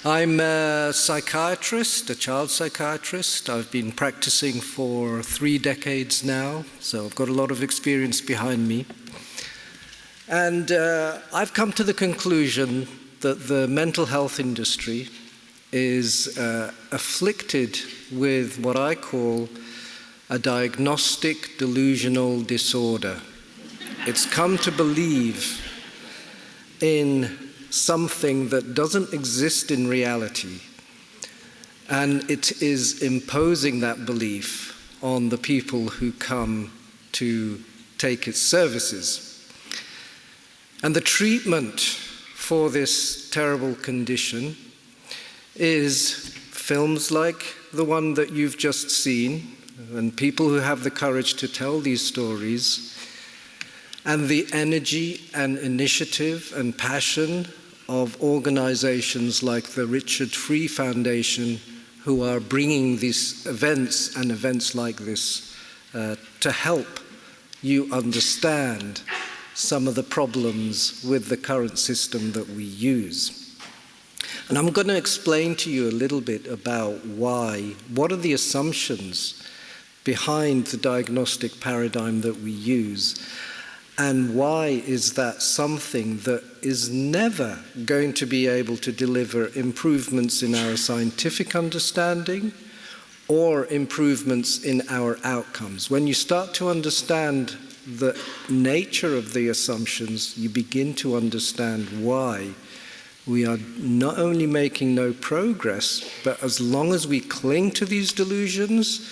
I'm a psychiatrist, a child psychiatrist. I've been practicing for 3 decades now, so I've got a lot of experience behind me. And I've come to the conclusion that the mental health industry is afflicted with what I call a diagnostic delusional disorder. It's come to believe in something that doesn't exist in reality, and it is imposing that belief on the people who come to take its services. And the treatment for this terrible condition is films like the one that you've just seen, and people who have the courage to tell these stories, and the energy and initiative and passion of organizations like the Richard Free Foundation, who are bringing these events and events like this to help you understand some of the problems with the current system that we use. And I'm going to explain to you a little bit about what are the assumptions behind the diagnostic paradigm that we use, and why is that something that is never going to be able to deliver improvements in our scientific understanding or improvements in our outcomes. When you start to understand the nature of the assumptions, you begin to understand why we are not only making no progress, but as long as we cling to these delusions,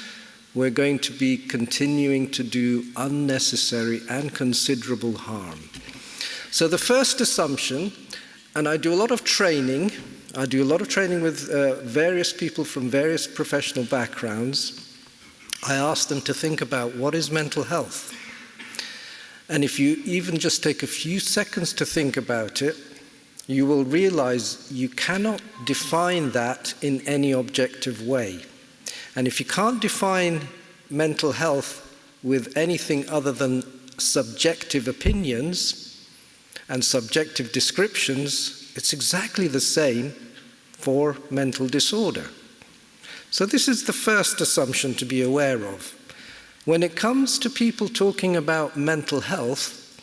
we're going to be continuing to do unnecessary and considerable harm. So the first assumption, and I do a lot of training with various people from various professional backgrounds. I ask them to think about what is mental health. And if you even just take a few seconds to think about it, you will realize you cannot define that in any objective way. And if you can't define mental health with anything other than subjective opinions and subjective descriptions, it's exactly the same for mental disorder. So this is the first assumption to be aware of. When it comes to people talking about mental health,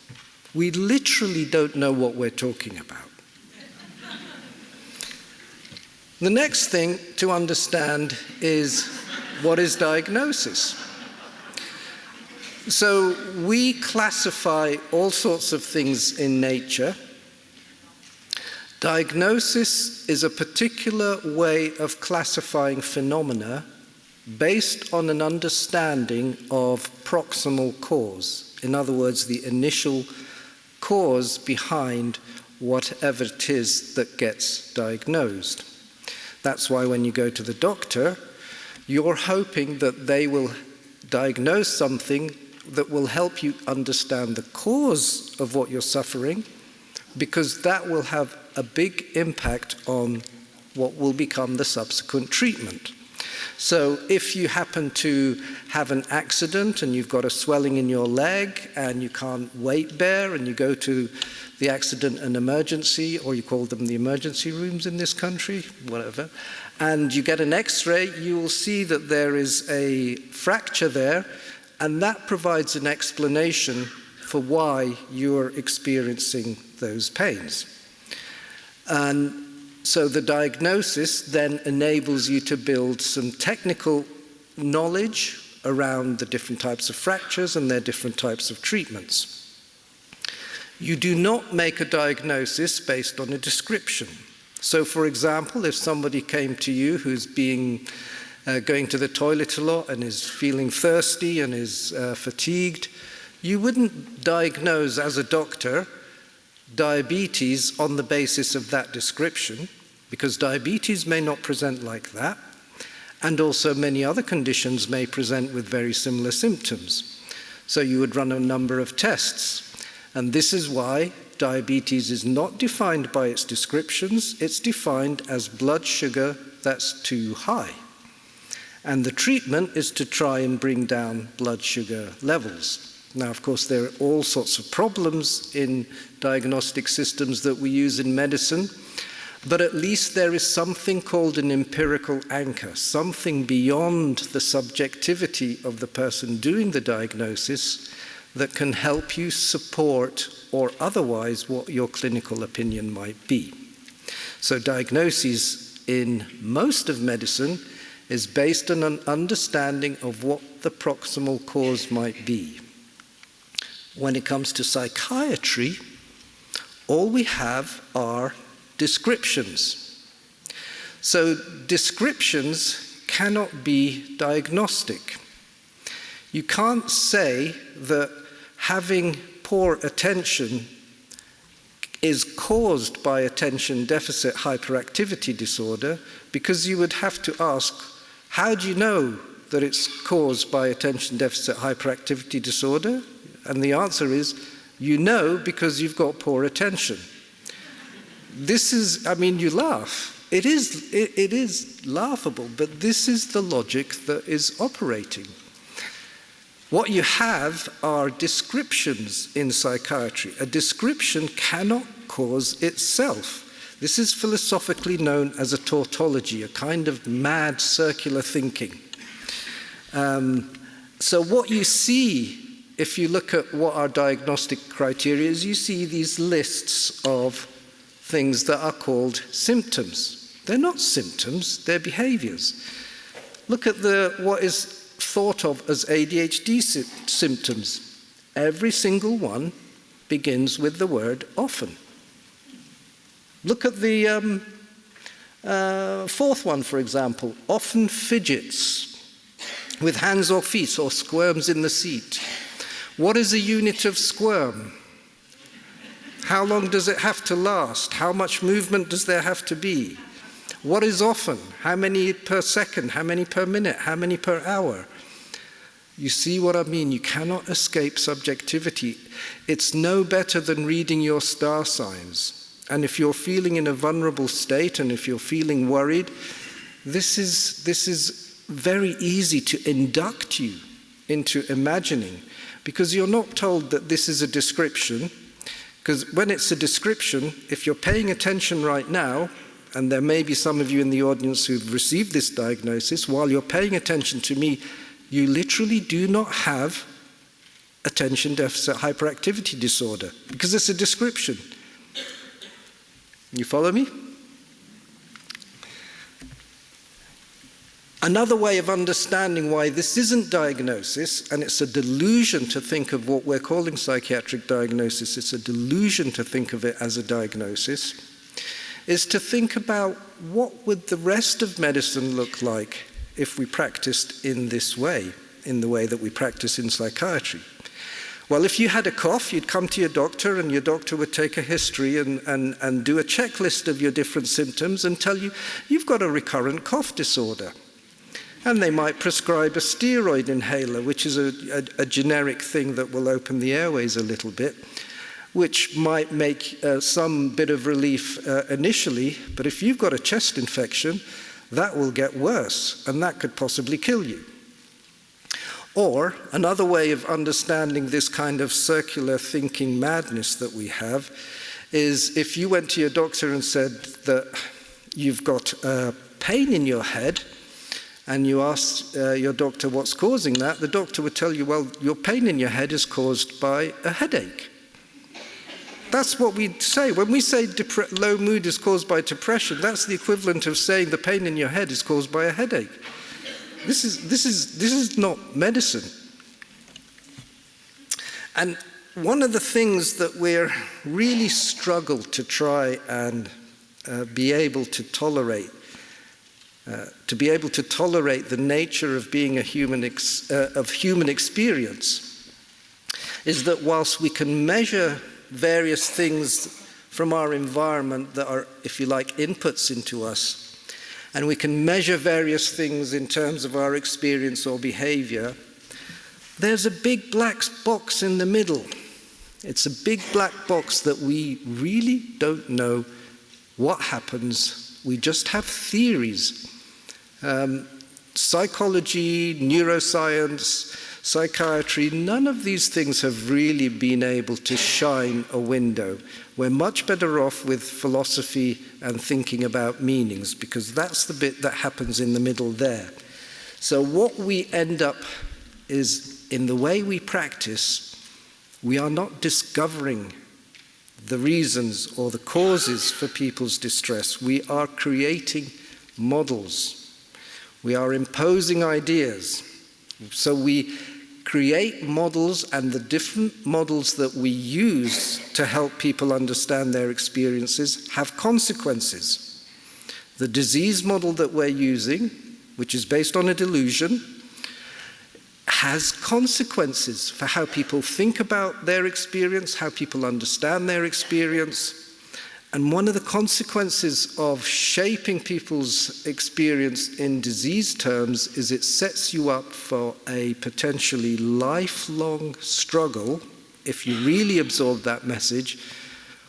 we literally don't know what we're talking about. The next thing to understand is, what is diagnosis? So we classify all sorts of things in nature. Diagnosis is a particular way of classifying phenomena based on an understanding of proximal cause. In other words, the initial cause behind whatever it is that gets diagnosed. That's why when you go to the doctor, you're hoping that they will diagnose something that will help you understand the cause of what you're suffering, because that will have a big impact on what will become the subsequent treatment. So if you happen to have an accident and you've got a swelling in your leg and you can't weight bear and you go to the accident and emergency, or you call them the emergency rooms in this country, whatever, and you get an x-ray, you will see that there is a fracture there, and that provides an explanation for why you're experiencing those pains. And so the diagnosis then enables you to build some technical knowledge around the different types of fractures and their different types of treatments. You do not make a diagnosis based on a description. So for example, if somebody came to you who's going to the toilet a lot and is feeling thirsty and is fatigued, you wouldn't diagnose as a doctor diabetes on the basis of that description, because diabetes may not present like that, and also many other conditions may present with very similar symptoms. So you would run a number of tests, and this is why diabetes is not defined by its descriptions. It's defined as blood sugar that's too high. And the treatment is to try and bring down blood sugar levels. Now, of course, there are all sorts of problems in diagnostic systems that we use in medicine, but at least there is something called an empirical anchor, something beyond the subjectivity of the person doing the diagnosis that can help you support or otherwise what your clinical opinion might be. So diagnosis in most of medicine is based on an understanding of what the proximal cause might be. When it comes to psychiatry, all we have are descriptions. So descriptions cannot be diagnostic. You can't say that having poor attention is caused by attention deficit hyperactivity disorder, because you would have to ask, how do you know that it's caused by attention deficit hyperactivity disorder? And the answer is, you know because you've got poor attention. This is, I mean, you laugh. It is laughable, but this is the logic that is operating. What you have are descriptions in psychiatry. A description cannot cause itself. This is philosophically known as a tautology, a kind of mad circular thinking. So what you see, if you look at what our diagnostic criteria is, you see these lists of things that are called symptoms. They're not symptoms, they're behaviors. Look at what is thought of as ADHD symptoms. Every single one begins with the word often. Look at the fourth one, for example. Often fidgets with hands or feet, or squirms in the seat. What is a unit of squirm? How long does it have to last? How much movement does there have to be? What is often? How many per second? How many per minute? How many per hour? You see what I mean? You cannot escape subjectivity. It's no better than reading your star signs. And if you're feeling in a vulnerable state, and if you're feeling worried, this is very easy to induct you into imagining, because you're not told that this is a description. Because when it's a description, if you're paying attention right now, and there may be some of you in the audience who've received this diagnosis, while you're paying attention to me, you literally do not have attention deficit hyperactivity disorder, because it's a description. You follow me? Another way of understanding why this isn't diagnosis, and it's a delusion to think of what we're calling psychiatric diagnosis, it's a delusion to think of it as a diagnosis, is to think about what would the rest of medicine look like if we practiced in this way, in the way that we practice in psychiatry. Well, if you had a cough, you'd come to your doctor, and your doctor would take a history and do a checklist of your different symptoms and tell you, you've got a recurrent cough disorder. And they might prescribe a steroid inhaler, which is a generic thing that will open the airways a little bit, which might make some bit of relief initially, but if you've got a chest infection, that will get worse, and that could possibly kill you. Or another way of understanding this kind of circular thinking madness that we have is if you went to your doctor and said that you've got pain in your head, and you asked your doctor what's causing that, the doctor would tell you, well, your pain in your head is caused by a headache. That's what we say. When we say low mood is caused by depression, that's the equivalent of saying the pain in your head is caused by a headache. This is not medicine. And one of the things that we're really struggle to try and be able to tolerate the nature of being a human experience is that whilst we can measure various things from our environment that are, if you like, inputs into us, and we can measure various things in terms of our experience or behavior, there's a big black box in the middle. It's a big black box that we really don't know what happens. We just have theories. Psychology, neuroscience, psychiatry, none of these things have really been able to shine a window. We're much better off with philosophy and thinking about meanings, because that's the bit that happens in the middle there. So what we end up is, in the way we practice, we are not discovering the reasons or the causes for people's distress. We are creating models. We are imposing ideas. So we create models, and the different models that we use to help people understand their experiences have consequences. The disease model that we're using, which is based on a delusion, has consequences for how people think about their experience, how people understand their experience. And one of the consequences of shaping people's experience in disease terms is it sets you up for a potentially lifelong struggle, if you really absorb that message,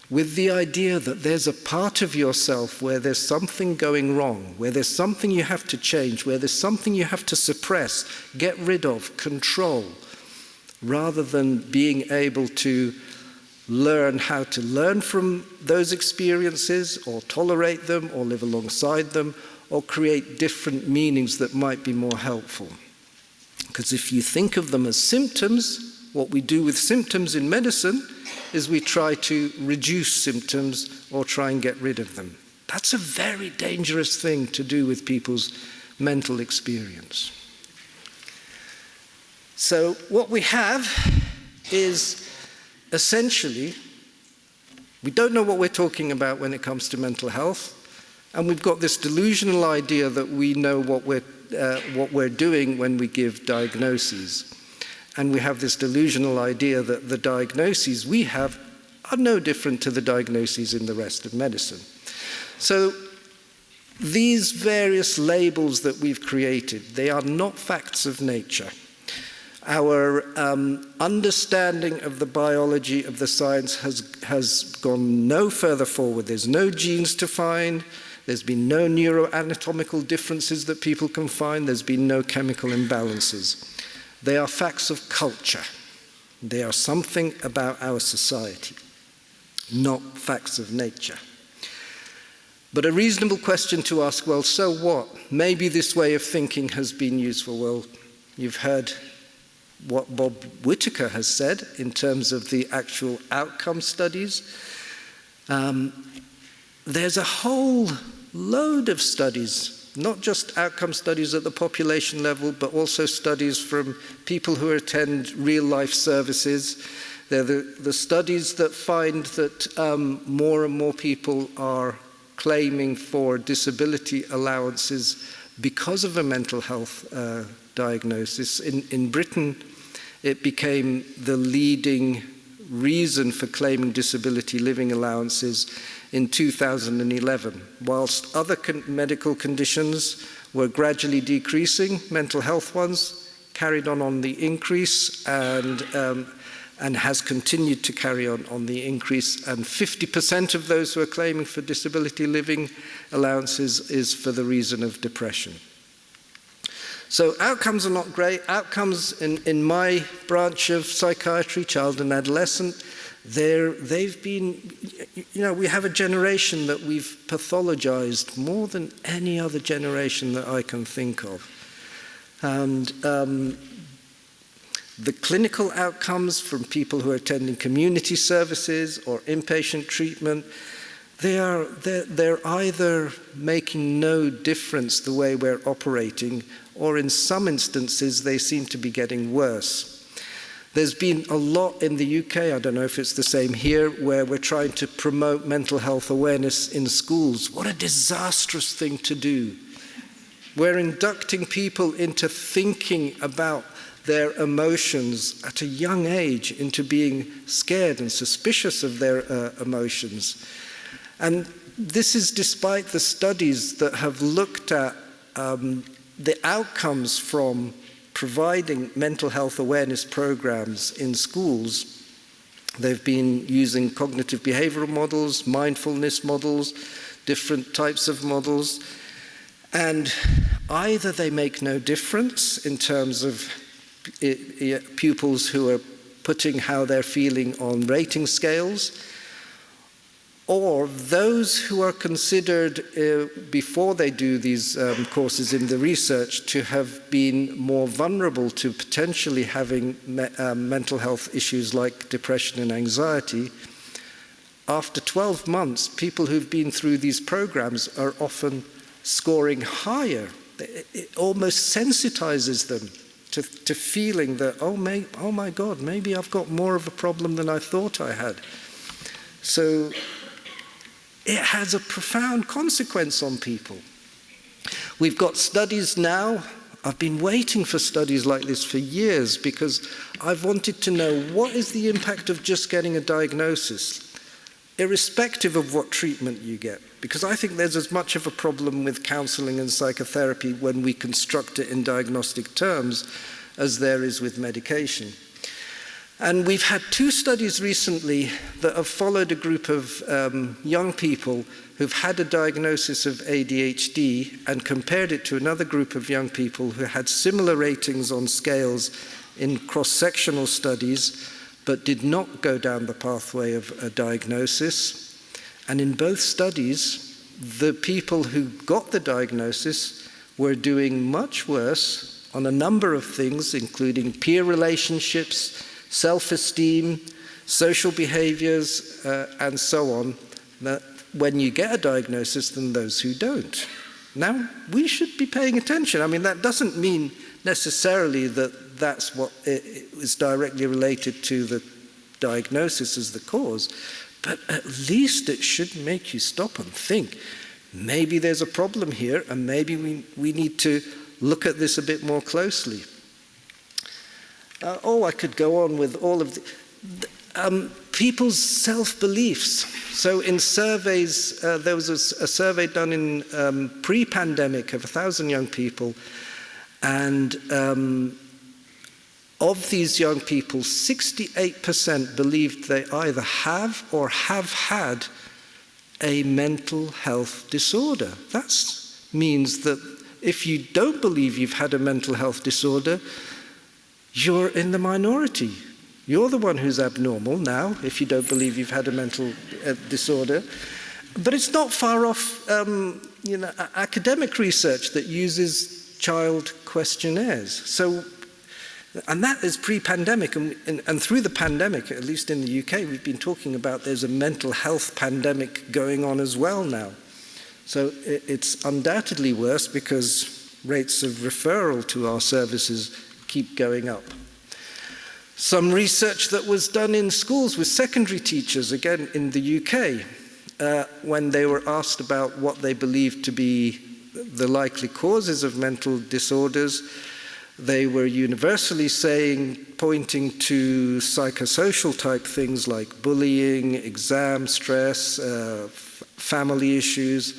with the idea that there's a part of yourself where there's something going wrong, where there's something you have to change, where there's something you have to suppress, get rid of, control, rather than being able to learn how to learn from those experiences, or tolerate them, or live alongside them, or create different meanings that might be more helpful. Because if you think of them as symptoms, what we do with symptoms in medicine is we try to reduce symptoms or try and get rid of them. That's a very dangerous thing to do with people's mental experience. So what we have is essentially, we don't know what we're talking about when it comes to mental health, and we've got this delusional idea that we know what we're doing when we give diagnoses. And we have this delusional idea that the diagnoses we have are no different to the diagnoses in the rest of medicine. So these various labels that we've created, they are not facts of nature. Our understanding of the biology of the science has gone no further forward. There's no genes to find. There's been no neuroanatomical differences that people can find. There's been no chemical imbalances. They are facts of culture. They are something about our society, not facts of nature. But a reasonable question to ask, well, so what? Maybe this way of thinking has been useful. Well, you've heard what Bob Whitaker has said in terms of the actual outcome studies. There's a whole load of studies, not just outcome studies at the population level, but also studies from people who attend real-life services. They're the studies that find that more and more people are claiming for disability allowances because of a mental health diagnosis. In Britain, it became the leading reason for claiming disability living allowances in 2011. Whilst other medical conditions were gradually decreasing, mental health ones carried on the increase and has continued to carry on the increase. And 50% of those who are claiming for disability living allowances is for the reason of depression. So outcomes are not great. Outcomes in my branch of psychiatry, child and adolescent, they've been, we have a generation that we've pathologized more than any other generation that I can think of. And the clinical outcomes from people who are attending community services or inpatient treatment, they're either making no difference the way we're operating, or in some instances they seem to be getting worse. There's been a lot in the UK, I don't know if it's the same here, where we're trying to promote mental health awareness in schools. What a disastrous thing to do. We're inducting people into thinking about their emotions at a young age, into being scared and suspicious of their emotions. And this is despite the studies that have looked at the outcomes from providing mental health awareness programs in schools. They've been using cognitive behavioral models, mindfulness models, different types of models, and either they make no difference in terms of pupils who are putting how they're feeling on rating scales, or those who are considered before they do these courses in the research to have been more vulnerable to potentially having mental health issues like depression and anxiety. After 12 months, people who've been through these programs are often scoring higher. It almost sensitizes them to feeling that, oh my God, maybe I've got more of a problem than I thought I had. So it has a profound consequence on people. We've got studies now. I've been waiting for studies like this for years because I've wanted to know what is the impact of just getting a diagnosis, irrespective of what treatment you get. Because I think there's as much of a problem with counseling and psychotherapy when we construct it in diagnostic terms as there is with medication. And we've had 2 studies recently that have followed a group of young people who've had a diagnosis of ADHD and compared it to another group of young people who had similar ratings on scales in cross-sectional studies, but did not go down the pathway of a diagnosis. And in both studies, the people who got the diagnosis were doing much worse on a number of things, including peer relationships, self-esteem, social behaviors, and so on, that when you get a diagnosis than those who don't. Now, we should be paying attention. I mean, that doesn't mean necessarily that that's what is directly related to the diagnosis as the cause, but at least it should make you stop and think, maybe there's a problem here, and maybe we need to look at this a bit more closely. I could go on with all of people's self-beliefs. So in surveys, there was a survey done in pre-pandemic of 1,000 young people, and of these young people, 68% believed they either have or have had a mental health disorder. That means that if you don't believe you've had a mental health disorder, you're in the minority. You're the one who's abnormal now, if you don't believe you've had a mental disorder. But it's not far off academic research that uses child questionnaires. So, and that is pre-pandemic, and through the pandemic, at least in the UK, we've been talking about there's a mental health pandemic going on as well now. So it's undoubtedly worse because rates of referral to our services keep going up. Some research that was done in schools with secondary teachers, again in the UK, when they were asked about what they believed to be the likely causes of mental disorders, They were universally pointing to psychosocial type things like bullying, exam stress, family issues.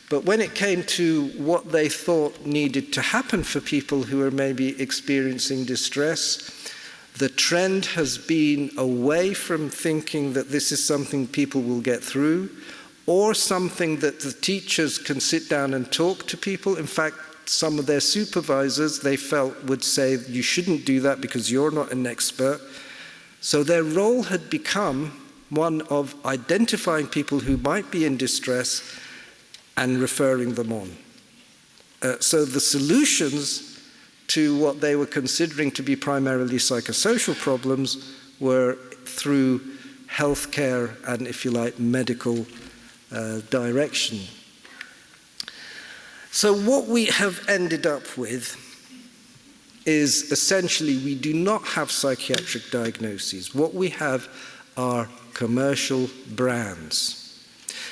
But when it came to what they thought needed to happen for people who are maybe experiencing distress, the trend has been away from thinking that this is something people will get through, or something that the teachers can sit down and talk to people. In fact, some of their supervisors, they felt, would say, you shouldn't do that because you're not an expert. So their role had become one of identifying people who might be in distress and referring them on. So the solutions to what they were considering to be primarily psychosocial problems were through healthcare and, if you like, medical direction. So what we have ended up with is essentially we do not have psychiatric diagnoses. What we have are commercial brands.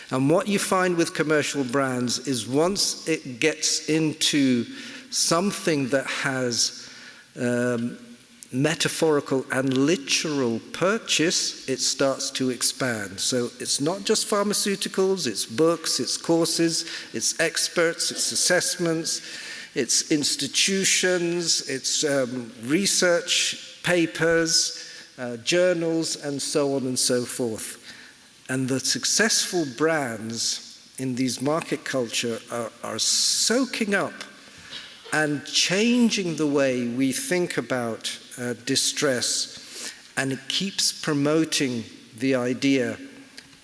And what you find with commercial brands is once it gets into something that has metaphorical and literal purchase, it starts to expand. So it's not just pharmaceuticals, it's books, it's courses, it's experts, it's assessments, it's institutions, it's research papers, journals, and so on and so forth. And the successful brands in these market culture are soaking up and changing the way we think about distress, and it keeps promoting the idea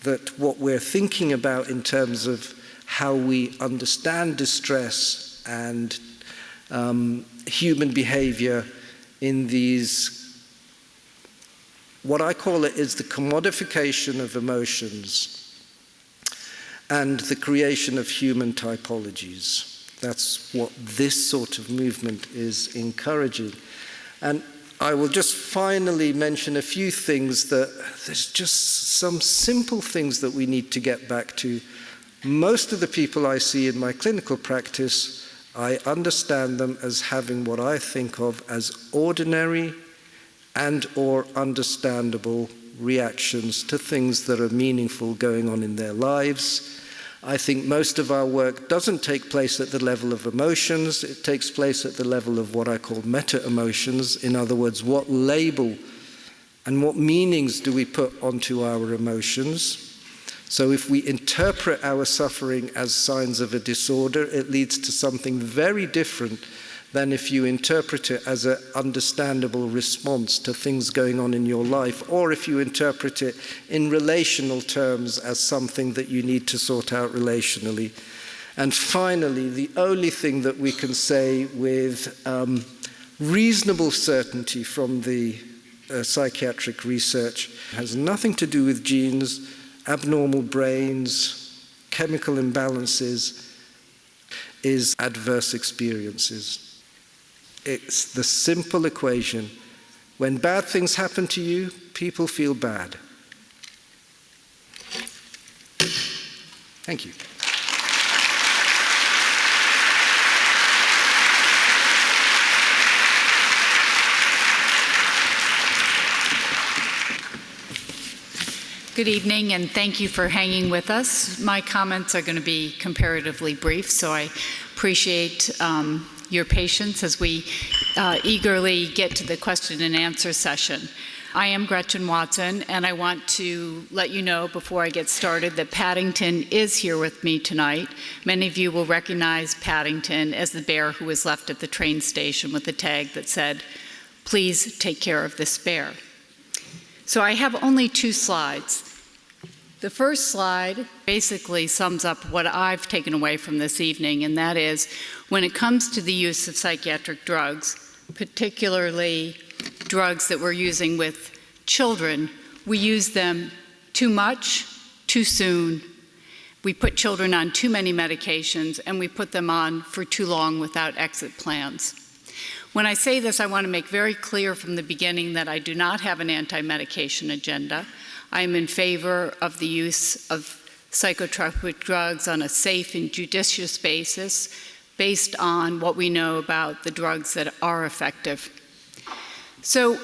that what we're thinking about in terms of how we understand distress and human behavior in these, what I call it is the commodification of emotions and the creation of human typologies. That's what this sort of movement is encouraging. And I will just finally mention a few things that there's just some simple things that we need to get back to. Most of the people I see in my clinical practice, I understand them as having what I think of as ordinary and or understandable reactions to things that are meaningful going on in their lives. I think most of our work doesn't take place at the level of emotions. It takes place at the level of what I call meta-emotions. In other words, what label and what meanings do we put onto our emotions? So if we interpret our suffering as signs of a disorder, it leads to something very different than if you interpret it as an understandable response to things going on in your life, or if you interpret it in relational terms as something that you need to sort out relationally. And finally, the only thing that we can say with reasonable certainty from the psychiatric research has nothing to do with genes, abnormal brains, chemical imbalances, is adverse experiences. It's the simple equation. When bad things happen to you, people feel bad. Thank you. Good evening, and thank you for hanging with us. My comments are going to be comparatively brief, so I appreciate your patience as we eagerly get to the question and answer session. I am Gretchen Watson, and I want to let you know before I get started that Paddington is here with me tonight. Many of you will recognize Paddington as the bear who was left at the train station with a tag that said, "Please take care of this bear." So I have only 2 slides. The first slide basically sums up what I've taken away from this evening, and that is when it comes to the use of psychiatric drugs, particularly drugs that we're using with children, we use them too much, too soon. We put children on too many medications, and we put them on for too long without exit plans. When I say this, I want to make very clear from the beginning that I do not have an anti-medication agenda. I am in favor of the use of psychotropic drugs on a safe and judicious basis, based on what we know about the drugs that are effective. So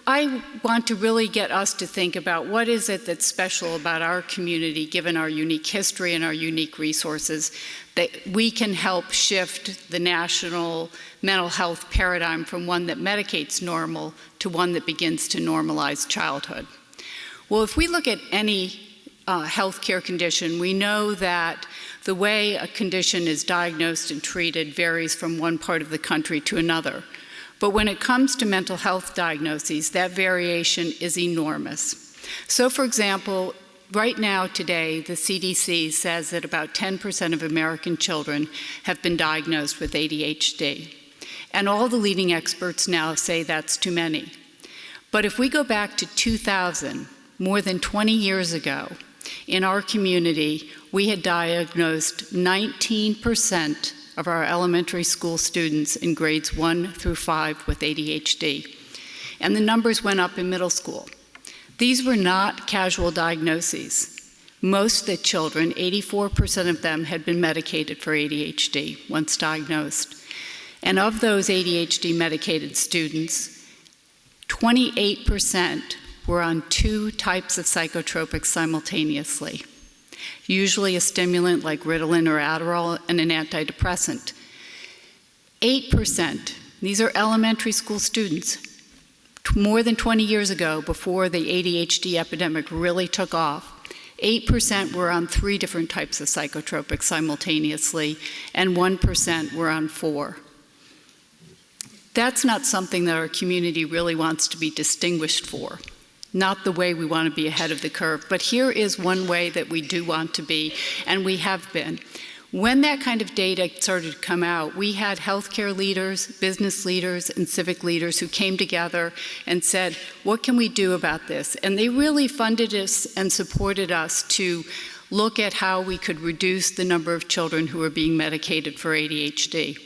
I want to really get us to think about what is it that's special about our community, given our unique history and our unique resources, that we can help shift the national mental health paradigm from one that medicates normal to one that begins to normalize childhood. Well, if we look at any healthcare condition, we know that the way a condition is diagnosed and treated varies from one part of the country to another. But when it comes to mental health diagnoses, that variation is enormous. So, for example, right now today, the CDC says that about 10% of American children have been diagnosed with ADHD. And all the leading experts now say that's too many. But if we go back to 2000, more than 20 years ago, in our community, we had diagnosed 19% of our elementary school students in grades 1 through 5 with ADHD. And the numbers went up in middle school. These were not casual diagnoses. Most of the children, 84% of them, had been medicated for ADHD once diagnosed. And of those ADHD medicated students, 28% were on 2 types of psychotropics simultaneously, usually a stimulant like Ritalin or Adderall and an antidepressant. 8%, these are elementary school students, more than 20 years ago, before the ADHD epidemic really took off, 8% were on 3 different types of psychotropics simultaneously, and 1% were on 4. That's not something that our community really wants to be distinguished for. Not the way we want to be ahead of the curve, but here is one way that we do want to be, and we have been. When that kind of data started to come out, we had healthcare leaders, business leaders, and civic leaders who came together and said, what can we do about this? And they really funded us and supported us to look at how we could reduce the number of children who are being medicated for ADHD.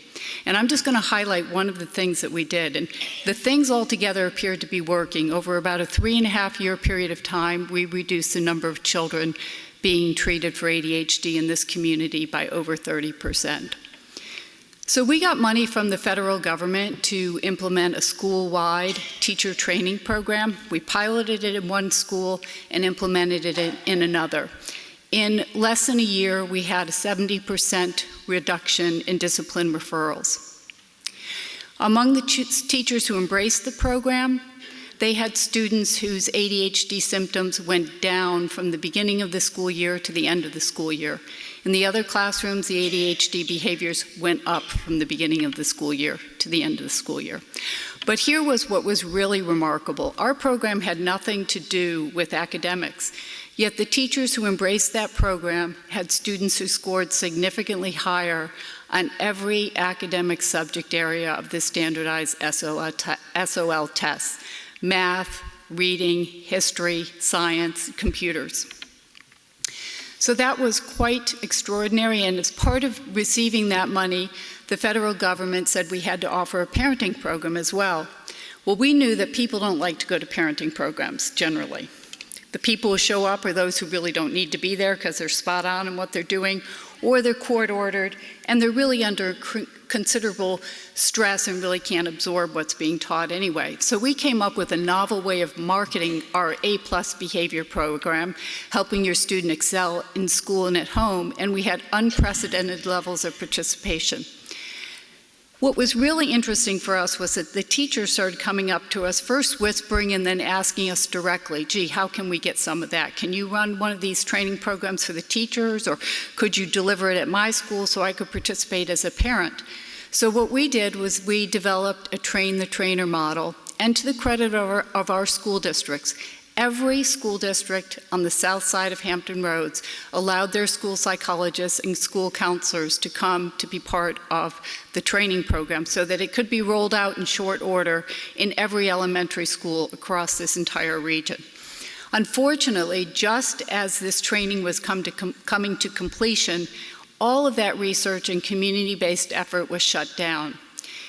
And I'm just going to highlight one of the things that we did. And the things altogether appeared to be working. Over about a 3.5-year period of time, we reduced the number of children being treated for ADHD in this community by over 30%. So we got money from the federal government to implement a school-wide teacher training program. We piloted it in one school and implemented it in another. In less than a year, we had a 70% reduction in discipline referrals. Among the teachers who embraced the program, they had students whose ADHD symptoms went down from the beginning of the school year to the end of the school year. In the other classrooms, the ADHD behaviors went up from the beginning of the school year to the end of the school year. But here was what was really remarkable. Our program had nothing to do with academics. Yet the teachers who embraced that program had students who scored significantly higher on every academic subject area of the standardized SOL tests: math, reading, history, science, computers. So that was quite extraordinary, and as part of receiving that money, the federal government said we had to offer a parenting program as well. Well, we knew that people don't like to go to parenting programs generally. The people who show up are those who really don't need to be there because they're spot on in what they're doing, or they're court-ordered, and they're really under considerable stress and really can't absorb what's being taught anyway. So we came up with a novel way of marketing our A+ behavior program, helping your student excel in school and at home, and we had unprecedented levels of participation. What was really interesting for us was that the teachers started coming up to us, first whispering and then asking us directly, gee, how can we get some of that? Can you run one of these training programs for the teachers, or could you deliver it at my school so I could participate as a parent? So what we did was we developed a train-the-trainer model, and to the credit of our school districts, every school district on the south side of Hampton Roads allowed their school psychologists and school counselors to come to be part of the training program so that it could be rolled out in short order in every elementary school across this entire region. Unfortunately, just as this training was coming to completion, all of that research and community-based effort was shut down.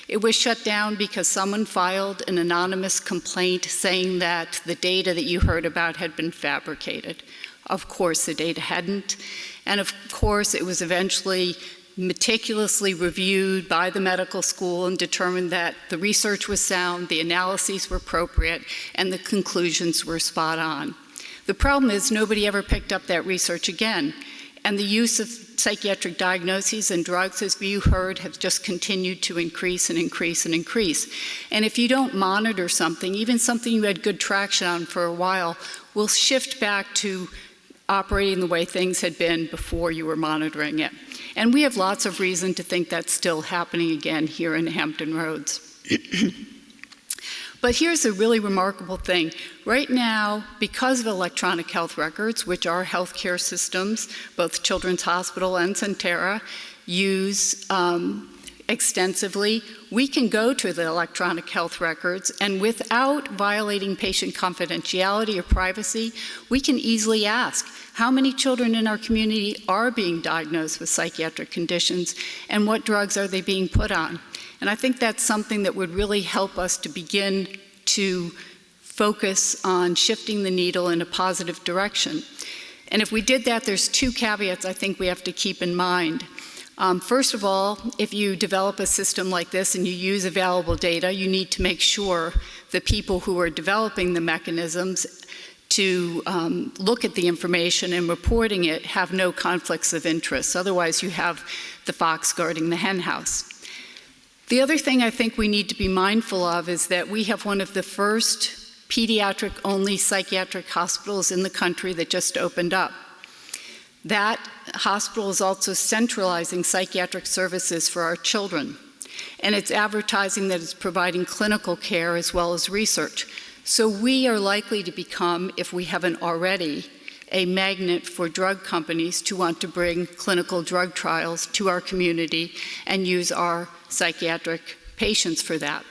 It was shut down because someone filed an anonymous complaint saying that the data that you heard about had been fabricated. Of course, the data hadn't. And of course, it was eventually meticulously reviewed by the medical school and determined that the research was sound, the analyses were appropriate, and the conclusions were spot on. The problem is nobody ever picked up that research again, and the use of psychiatric diagnoses and drugs, as you heard, have just continued to increase and increase and increase. And if you don't monitor something, even something you had good traction on for a while, will shift back to operating the way things had been before you were monitoring it. And we have lots of reason to think that's still happening again here in Hampton Roads. But here's a really remarkable thing. Right now, because of electronic health records, which our healthcare systems, both Children's Hospital and Sentara, use extensively, we can go to the electronic health records, and without violating patient confidentiality or privacy, we can easily ask, how many children in our community are being diagnosed with psychiatric conditions, and what drugs are they being put on? And I think that's something that would really help us to begin to focus on shifting the needle in a positive direction. And if we did that, there's two caveats I think we have to keep in mind. First of all, if you develop a system like this and you use available data, you need to make sure the people who are developing the mechanisms to look at the information and reporting it have no conflicts of interest. Otherwise, you have the fox guarding the hen house. The other thing I think we need to be mindful of is that we have one of the first pediatric-only psychiatric hospitals in the country that just opened up. That hospital is also centralizing psychiatric services for our children, and it's advertising that it's providing clinical care as well as research. So we are likely to become, if we haven't already, a magnet for drug companies to want to bring clinical drug trials to our community and use our psychiatric patients for that.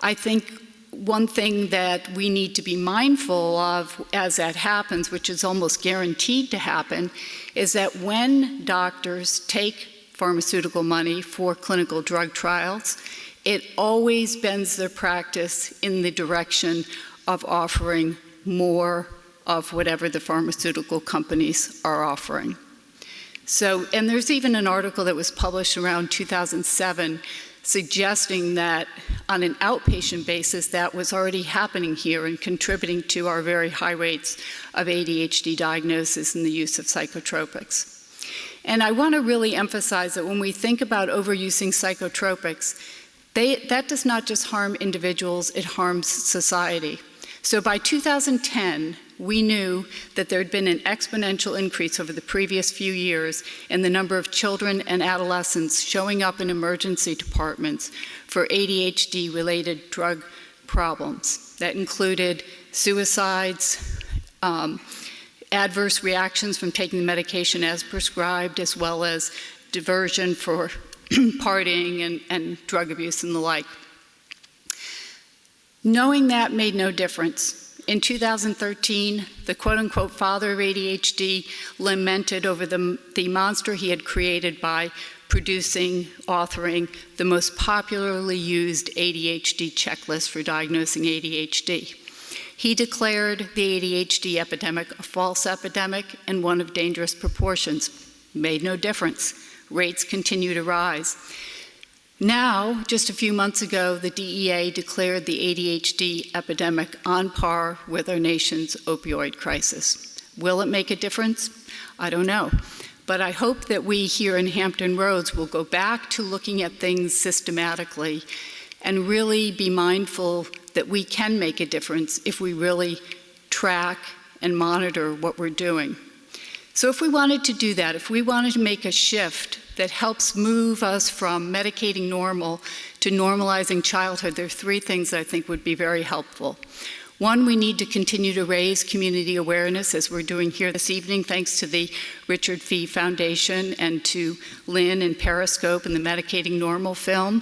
I think one thing that we need to be mindful of as that happens, which is almost guaranteed to happen, is that when doctors take pharmaceutical money for clinical drug trials, it always bends their practice in the direction of offering more of whatever the pharmaceutical companies are offering. So, and there's even an article that was published around 2007 suggesting that on an outpatient basis that was already happening here and contributing to our very high rates of ADHD diagnosis and the use of psychotropics. And I want to really emphasize that when we think about overusing psychotropics, that does not just harm individuals, it harms society. So by 2010, we knew that there had been an exponential increase over the previous few years in the number of children and adolescents showing up in emergency departments for ADHD-related drug problems. That included suicides, adverse reactions from taking the medication as prescribed, as well as diversion for partying and drug abuse and the like. Knowing that made no difference. In 2013, the quote-unquote father of ADHD lamented over the monster he had created by authoring the most popularly used ADHD checklist for diagnosing ADHD. He declared the ADHD epidemic a false epidemic and one of dangerous proportions. Made no difference. Rates continue to rise. Now, just a few months ago, the DEA declared the ADHD epidemic on par with our nation's opioid crisis. Will it make a difference? I don't know. But I hope that we here in Hampton Roads will go back to looking at things systematically and really be mindful that we can make a difference if we really track and monitor what we're doing. So if we wanted to do that, if we wanted to make a shift that helps move us from medicating normal to normalizing childhood, there are three things that I think would be very helpful. One, we need to continue to raise community awareness, as we're doing here this evening, thanks to the Richard Fee Foundation and to Lynn and Periscope and the Medicating Normal film.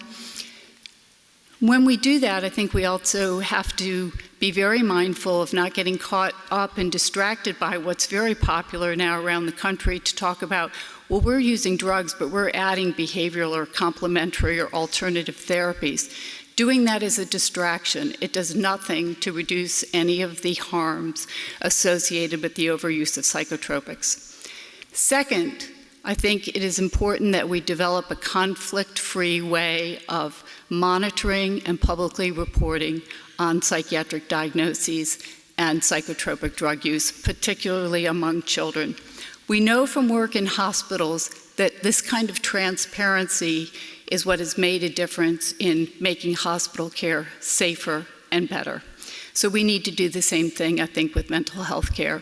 When we do that, I think we also have to be very mindful of not getting caught up and distracted by what's very popular now around the country to talk about, well, we're using drugs, but we're adding behavioral or complementary or alternative therapies. Doing that is a distraction. It does nothing to reduce any of the harms associated with the overuse of psychotropics. Second, I think it is important that we develop a conflict-free way of monitoring and publicly reporting on psychiatric diagnoses and psychotropic drug use, particularly among children. We know from work in hospitals that this kind of transparency is what has made a difference in making hospital care safer and better. So we need to do the same thing, I think, with mental health care.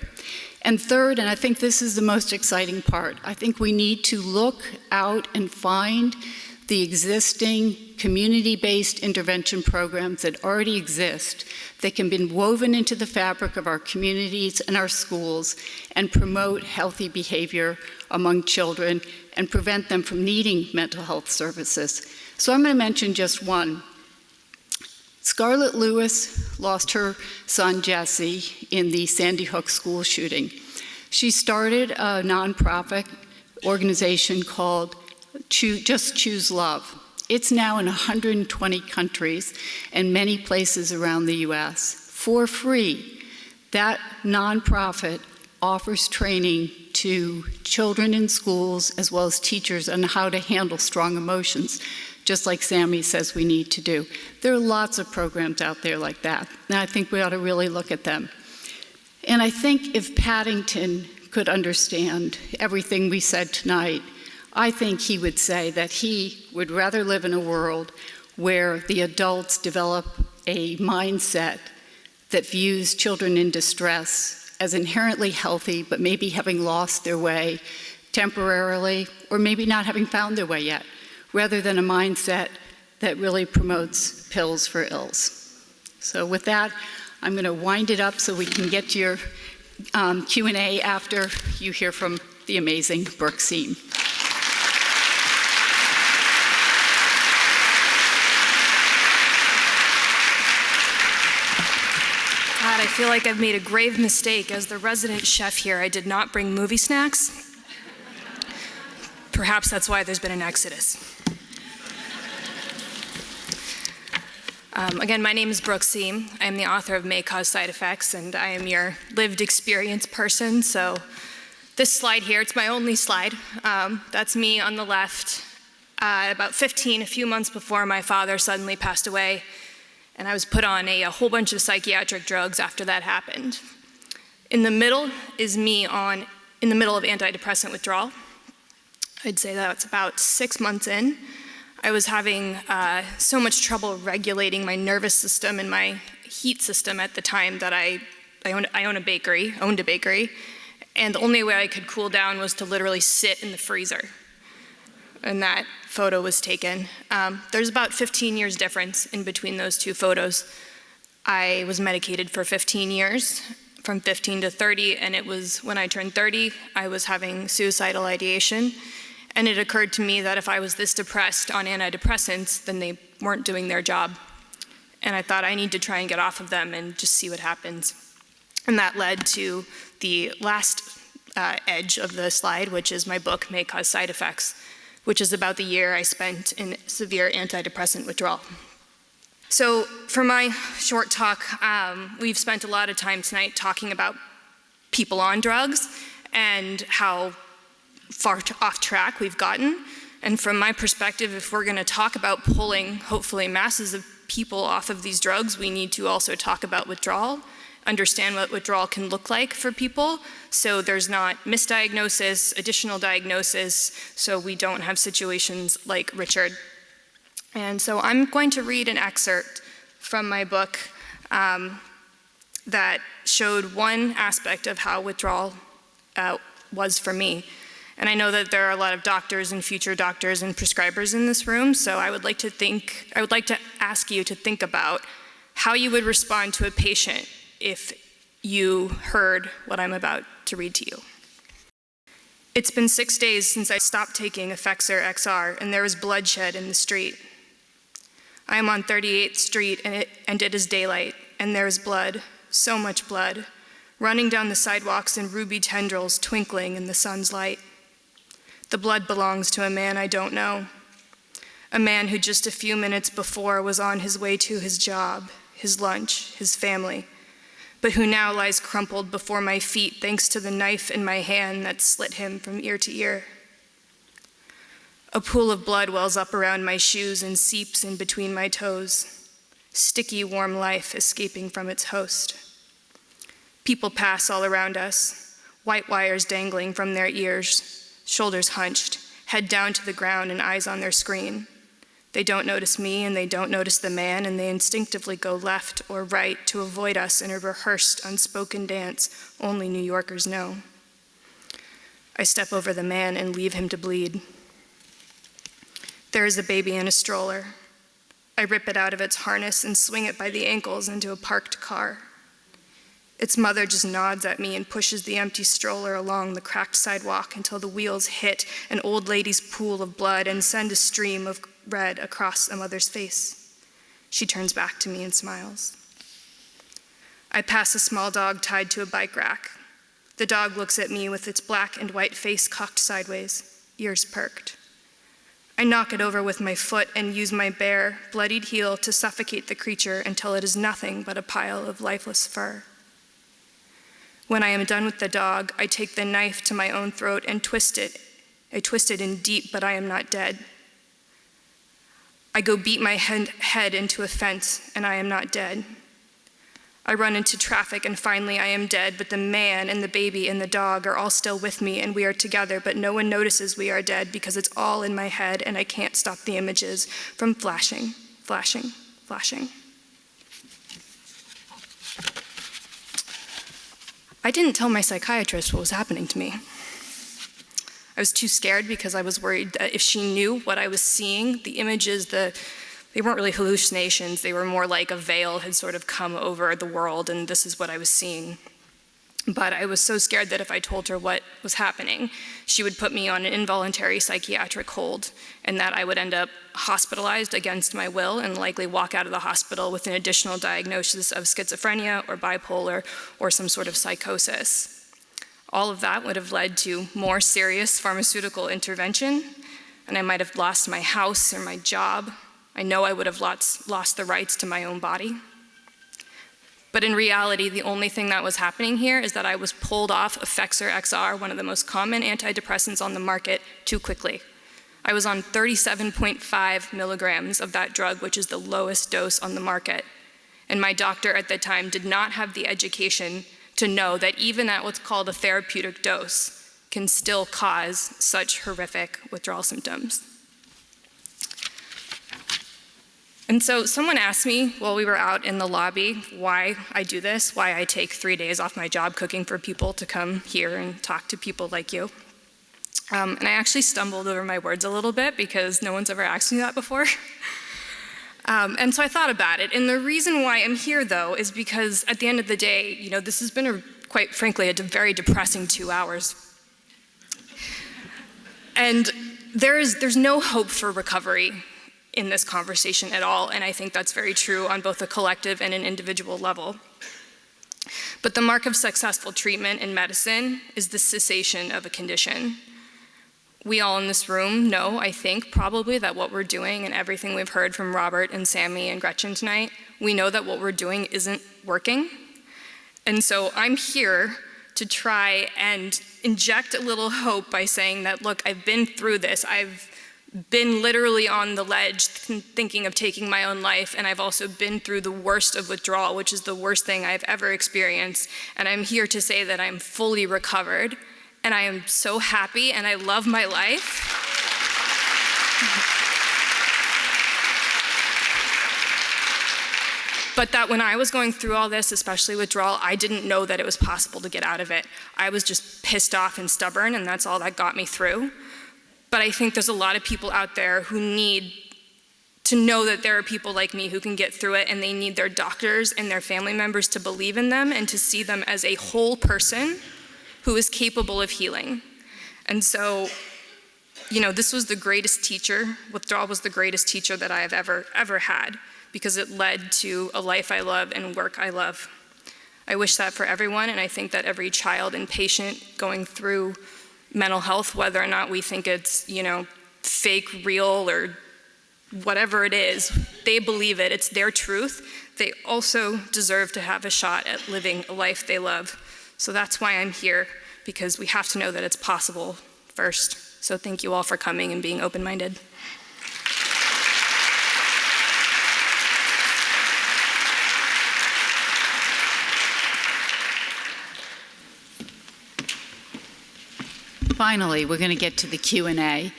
And third, and I think this is the most exciting part, I think we need to look out and find the existing community-based intervention programs that already exist that can be woven into the fabric of our communities and our schools and promote healthy behavior among children and prevent them from needing mental health services. So I'm going to mention just one. Scarlett Lewis lost her son Jesse in the Sandy Hook school shooting. She started a nonprofit organization called Just Choose Love. It's now in 120 countries and many places around the US for free. That nonprofit offers training to children in schools as well as teachers on how to handle strong emotions, just like Sami says we need to do. There are lots of programs out there like that, and I think we ought to really look at them. And I think if Paddington could understand everything we said tonight, I think he would say that he would rather live in a world where the adults develop a mindset that views children in distress as inherently healthy, but maybe having lost their way temporarily, or maybe not having found their way yet, rather than a mindset that really promotes pills for ills. So with that, I'm going to wind it up so we can get to your Q&A after you hear from the amazing Brooke Siem. God, I feel like I've made a grave mistake. As the resident chef here, I did not bring movie snacks. Perhaps that's why there's been an exodus. Again, my name is Brooke Siem. I am the author of May Cause Side Effects, and I am your lived experience person. So this slide here, it's my only slide. That's me on the left. About 15, a few months before my father suddenly passed away, and I was put on a whole bunch of psychiatric drugs after that happened. In the middle is me in the middle of antidepressant withdrawal. I'd say that's about 6 months in. I was having so much trouble regulating my nervous system and my heat system at the time that I owned a bakery, and the only way I could cool down was to literally sit in the freezer. And that photo was taken. There's about 15 years difference in between those two photos. I was medicated for 15 years, from 15 to 30, and it was when I turned 30, I was having suicidal ideation. And it occurred to me that if I was this depressed on antidepressants, then they weren't doing their job. And I thought I need to try and get off of them and just see what happens. And that led to the last edge of the slide, which is my book, May Cause Side Effects, which is about the year I spent in severe antidepressant withdrawal. So for my short talk, we've spent a lot of time tonight talking about people on drugs and how far off track we've gotten. And from my perspective, if we're going to talk about pulling, hopefully, masses of people off of these drugs, we need to also talk about withdrawal, understand what withdrawal can look like for people, so there's not misdiagnosis, additional diagnosis, so we don't have situations like Richard. And so I'm going to read an excerpt from my book that showed one aspect of how withdrawal was for me. And I know that there are a lot of doctors and future doctors and prescribers in this room, so I would like to ask you to think about how you would respond to a patient if you heard what I'm about to read to you. It's been 6 days since I stopped taking Effexor XR, and there was bloodshed in the street. I am on 38th Street, and it is daylight, and there is blood, so much blood, running down the sidewalks in ruby tendrils twinkling in the sun's light. The blood belongs to a man I don't know, a man who just a few minutes before was on his way to his job, his lunch, his family, but who now lies crumpled before my feet thanks to the knife in my hand that slit him from ear to ear. A pool of blood wells up around my shoes and seeps in between my toes. Sticky, warm life escaping from its host. People pass all around us, white wires dangling from their ears, shoulders hunched, head down to the ground and eyes on their screen. They don't notice me and they don't notice the man, and they instinctively go left or right to avoid us in a rehearsed, unspoken dance only New Yorkers know. I step over the man and leave him to bleed. There is a baby in a stroller. I rip it out of its harness and swing it by the ankles into a parked car. Its mother just nods at me and pushes the empty stroller along the cracked sidewalk until the wheels hit an old lady's pool of blood and send a stream of red across a mother's face. She turns back to me and smiles. I pass a small dog tied to a bike rack. The dog looks at me with its black and white face cocked sideways, ears perked. I knock it over with my foot and use my bare, bloodied heel to suffocate the creature until it is nothing but a pile of lifeless fur. When I am done with the dog, I take the knife to my own throat and twist it. I twist it in deep, but I am not dead. I go beat my head into a fence, and I am not dead. I run into traffic, and finally I am dead, but the man and the baby and the dog are all still with me, and we are together, but no one notices we are dead because it's all in my head, and I can't stop the images from flashing, flashing, flashing. I didn't tell my psychiatrist what was happening to me. I was too scared because I was worried that if she knew what I was seeing, the images, they weren't really hallucinations, they were more like a veil had sort of come over the world and this is what I was seeing. But I was so scared that if I told her what was happening, she would put me on an involuntary psychiatric hold and that I would end up hospitalized against my will and likely walk out of the hospital with an additional diagnosis of schizophrenia or bipolar or some sort of psychosis. All of that would have led to more serious pharmaceutical intervention, and I might have lost my house or my job. I know I would have lost the rights to my own body. But in reality, the only thing that was happening here is that I was pulled off Effexor XR, one of the most common antidepressants on the market, too quickly. I was on 37.5 milligrams of that drug, which is the lowest dose on the market. And my doctor at the time did not have the education to know that even at what's called a therapeutic dose can still cause such horrific withdrawal symptoms. And so someone asked me while we were out in the lobby why I do this, why I take 3 days off my job cooking for people to come here and talk to people like you. And I actually stumbled over my words a little bit because no one's ever asked me that before. And so I thought about it. And the reason why I'm here, though, is because at the end of the day, you know, this has been, quite frankly, a very depressing 2 hours. And there's no hope for recovery in this conversation at all, and I think that's very true on both a collective and an individual level. But the mark of successful treatment in medicine is the cessation of a condition. We all in this room know, I think, probably that what we're doing and everything we've heard from Robert and Sami and Gretchen tonight, we know that what we're doing isn't working. And so I'm here to try and inject a little hope by saying that, look, I've been through this. I've been literally on the ledge thinking of taking my own life, and I've also been through the worst of withdrawal, which is the worst thing I've ever experienced, and I'm here to say that I'm fully recovered, and I am so happy, and I love my life. But that when I was going through all this, especially withdrawal, I didn't know that it was possible to get out of it. I was just pissed off and stubborn, and that's all that got me through. But I think there's a lot of people out there who need to know that there are people like me who can get through it, and they need their doctors and their family members to believe in them and to see them as a whole person who is capable of healing. And so, you know, this was the greatest teacher. Withdrawal was the greatest teacher that I have ever had, because it led to a life I love and work I love. I wish that for everyone, and I think that every child and patient going through mental health, whether or not we think it's, you know, fake, real, or whatever it is, they believe it, it's their truth. They also deserve to have a shot at living a life they love. So that's why I'm here, because we have to know that it's possible first. So thank you all for coming and being open-minded. Finally, we're going to get to the Q&A.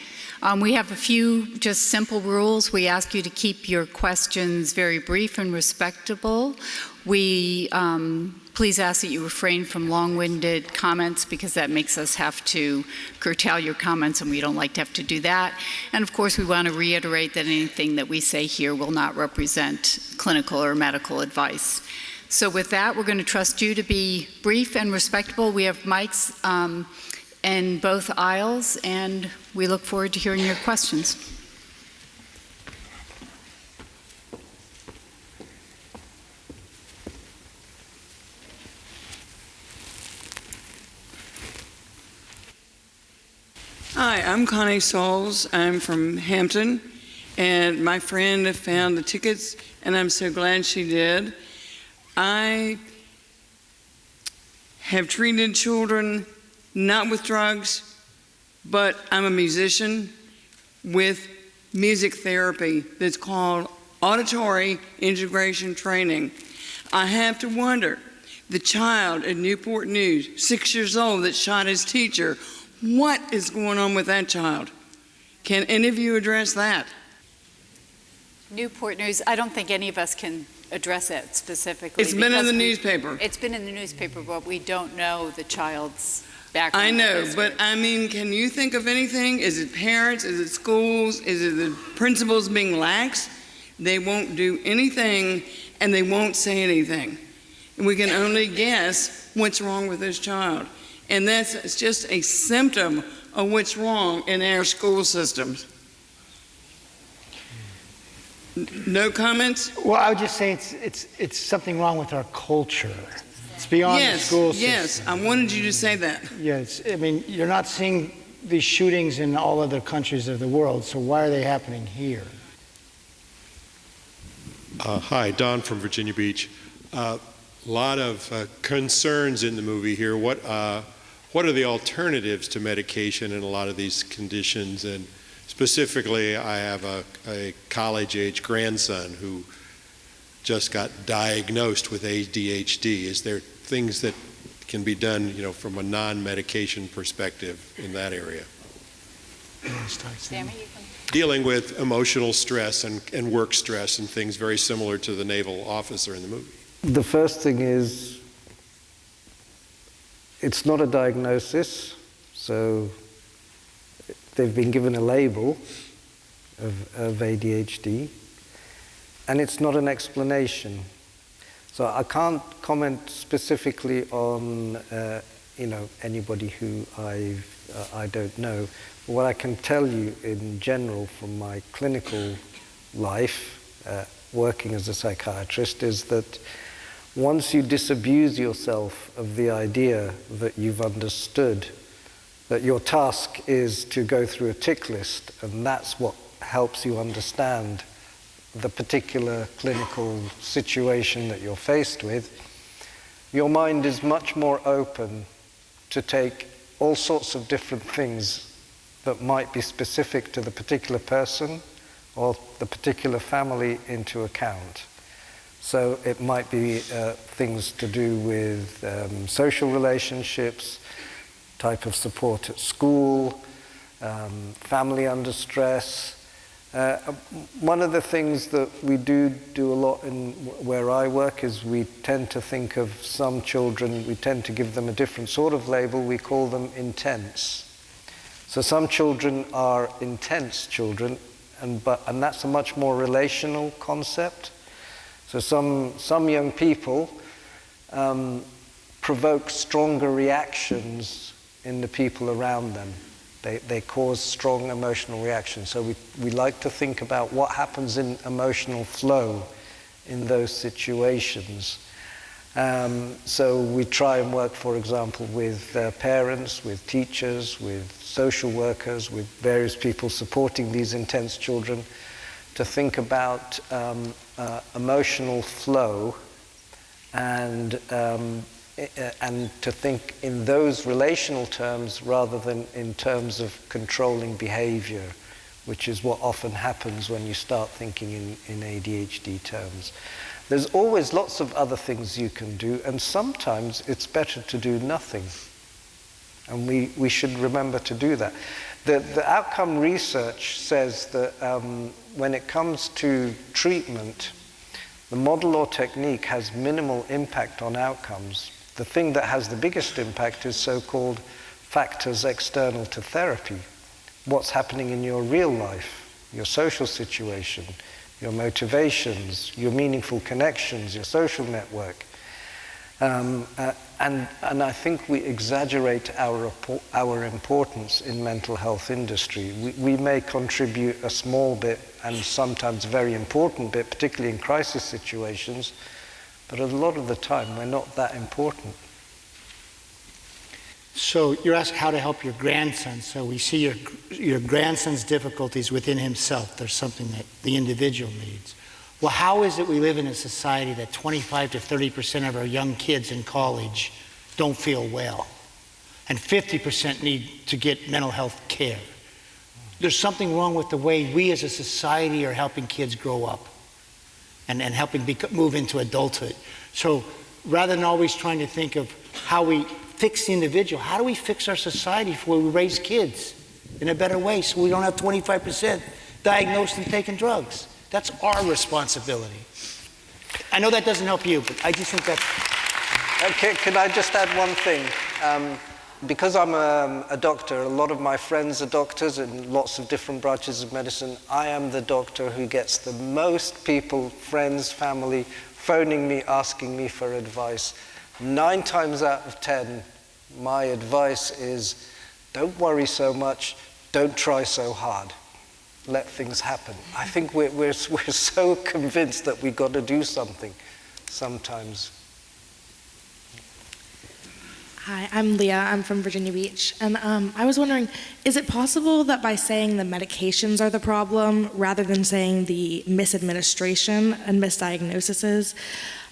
We have a few just simple rules. We ask you to keep your questions very brief and respectable. We please ask that you refrain from long-winded comments because that makes us have to curtail your comments, and we don't like to have to do that. And of course, we want to reiterate that anything that we say here will not represent clinical or medical advice. So with that, we're going to trust you to be brief and respectable. We have mics in both aisles, and we look forward to hearing your questions. Hi, I'm Connie Souls. I'm from Hampton, and my friend found the tickets, and I'm so glad she did. I have treated children not with drugs, but I'm a musician with music therapy that's called auditory integration training. I have to wonder, the child at Newport News, 6 years old, that shot his teacher, what is going on with that child? Can any of you address that? Newport News, I don't think any of us can address it specifically. It's been in the newspaper. It's been in the newspaper, but we don't know the child's background. I know, history. but I mean, can you think of anything? Is it parents? Is it schools? Is it the principals being lax? They won't do anything, and they won't say anything. And we can only guess what's wrong with this child. And that's just a symptom of what's wrong in our school systems. No comments? Well, I would just say it's something wrong with our culture. It's beyond the school system. Yes, I wanted you to say that. Yes, I mean, you're not seeing these shootings in all other countries of the world, so why are they happening here? Hi, Don from Virginia Beach. A lot of concerns in the movie here. What are the alternatives to medication in a lot of these conditions? And specifically, I have a college-age grandson who just got diagnosed with ADHD. Is there things that can be done, from a non-medication perspective in that area? Sami, you can. Dealing with emotional stress and work stress and things very similar to the naval officer in the movie. The first thing is, it's not a diagnosis, so they've been given a label of ADHD, and it's not an explanation. So I can't comment specifically on anybody who I don't know. But what I can tell you in general from my clinical life, working as a psychiatrist, is that once you disabuse yourself of the idea that you've understood that your task is to go through a tick list, and that's what helps you understand the particular clinical situation that you're faced with, your mind is much more open to take all sorts of different things that might be specific to the particular person or the particular family into account. So it might be things to do with social relationships, type of support at school, family under stress. One of the things that we do a lot in where I work is we tend to think of some children, we tend to give them a different sort of label. We call them intense. So some children are intense children, and that's a much more relational concept. So some young people provoke stronger reactions in the people around them. They cause strong emotional reactions. So we like to think about what happens in emotional flow in those situations. So we try and work, for example, with parents, with teachers, with social workers, with various people supporting these intense children to think about emotional flow and and to think in those relational terms rather than in terms of controlling behavior, which is what often happens when you start thinking in ADHD terms. There's always lots of other things you can do, and sometimes it's better to do nothing. And we should remember to do that. The outcome research says that when it comes to treatment, the model or technique has minimal impact on outcomes. The thing that has the biggest impact is so-called factors external to therapy. What's happening in your real life, your social situation, your motivations, your meaningful connections, your social network. And I think we exaggerate our importance in mental health industry. We may contribute a small bit and sometimes a very important bit, particularly in crisis situations, but a lot of the time we're not that important. So you're asking how to help your grandson. So we see your grandson's difficulties within himself. There's something that the individual needs. Well, how is it we live in a society that 25 to 30% of our young kids in college don't feel well, and 50% need to get mental health care? There's something wrong with the way we as a society are helping kids grow up and helping move into adulthood. So rather than always trying to think of how we fix the individual, how do we fix our society for we raise kids in a better way so we don't have 25% diagnosed and taking drugs? That's our responsibility. I know that doesn't help you, but I just think that... Okay, can I just add one thing? Because I'm a doctor, a lot of my friends are doctors in lots of different branches of medicine. I am the doctor who gets the most people, friends, family, phoning me, asking me for advice. 9 times out of 10, my advice is, don't worry so much, don't try so hard. Let things happen. I think we're so convinced that we've got to do something sometimes. Hi, I'm Leah. I'm from Virginia Beach. And I was wondering, is it possible that by saying the medications are the problem, rather than saying the misadministration and misdiagnoses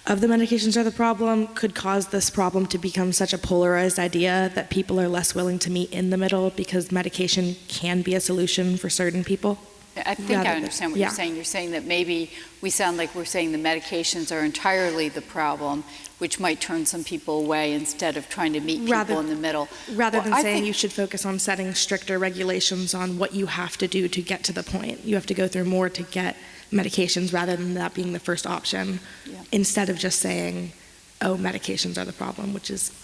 of the medications are the problem, could cause this problem to become such a polarized idea that people are less willing to meet in the middle because medication can be a solution for certain people? I think I understand what you're saying. You're saying that maybe we sound like we're saying the medications are entirely the problem, which might turn some people away instead of trying to meet people in the middle. Rather than saying you should focus on setting stricter regulations on what you have to do to get to the point. You have to go through more to get medications rather than that being the first option, instead of just saying, oh, medications are the problem, which is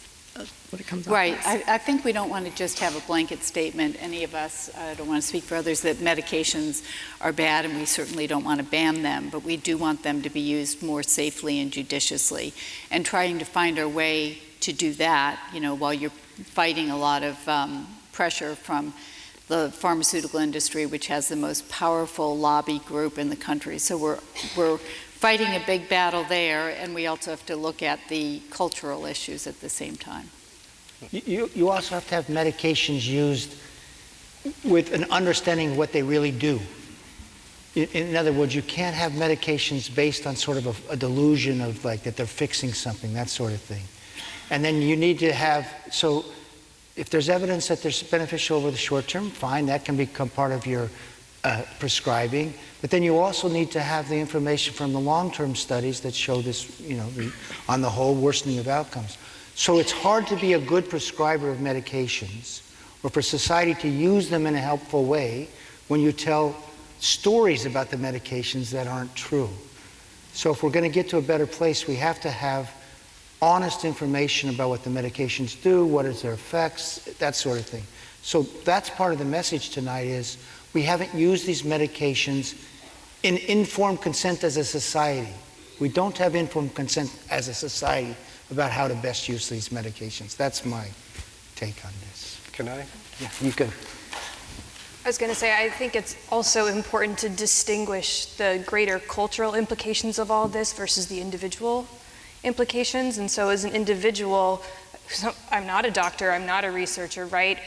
what it comes off Right. as. I think we don't want to just have a blanket statement, any of us, I don't want to speak for others, that medications are bad, and we certainly don't want to ban them, but we do want them to be used more safely and judiciously, and trying to find our way to do that, while you're fighting a lot of pressure from the pharmaceutical industry, which has the most powerful lobby group in the country. So we're fighting a big battle there, and we also have to look at the cultural issues at the same time. You also have to have medications used with an understanding of what they really do. In other words, you can't have medications based on sort of a delusion of like that they're fixing something, that sort of thing. And then you need to have, so if there's evidence that they're beneficial over the short term, fine, that can become part of your prescribing. But then you also need to have the information from the long-term studies that show this, on the whole, worsening of outcomes. So it's hard to be a good prescriber of medications or for society to use them in a helpful way when you tell stories about the medications that aren't true. So if we're going to get to a better place, we have to have honest information about what the medications do, what is their effects, that sort of thing. So that's part of the message tonight is we haven't used these medications in informed consent as a society. We don't have informed consent as a society about how to best use these medications. That's my take on this. Can I? Yeah, you can. I was going to say, I think it's also important to distinguish the greater cultural implications of all this versus the individual implications. And so as an individual, I'm not a doctor, I'm not a researcher, right?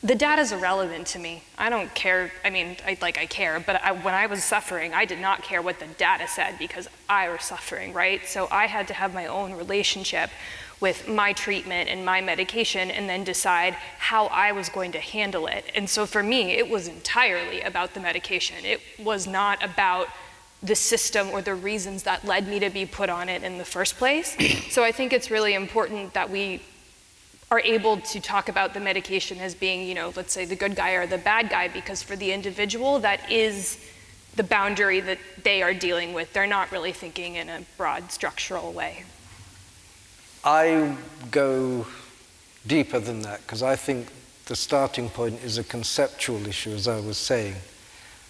the data's irrelevant to me. I don't care. I mean, I care, but when I was suffering, I did not care what the data said because I was suffering, right? So I had to have my own relationship with my treatment and my medication and then decide how I was going to handle it. And so for me, it was entirely about the medication. It was not about the system or the reasons that led me to be put on it in the first place. So I think it's really important that we are able to talk about the medication as being, you know, let's say the good guy or the bad guy, because for the individual, that is the boundary that they are dealing with. They're not really thinking in a broad structural way. I go deeper than that because I think the starting point is a conceptual issue, as I was saying.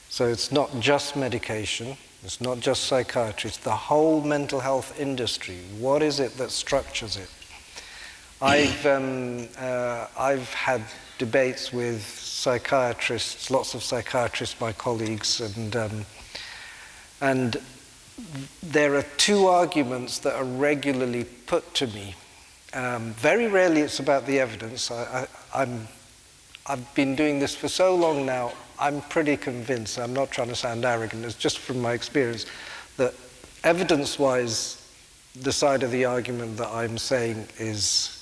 So it's not just medication, it's not just psychiatry, it's the whole mental health industry. What is it that structures it? I've had debates with psychiatrists, lots of psychiatrists, my colleagues, and there are two arguments that are regularly put to me. Very rarely it's about the evidence. I've been doing this for so long now, I'm pretty convinced, I'm not trying to sound arrogant, it's just from my experience, that evidence-wise, the side of the argument that I'm saying is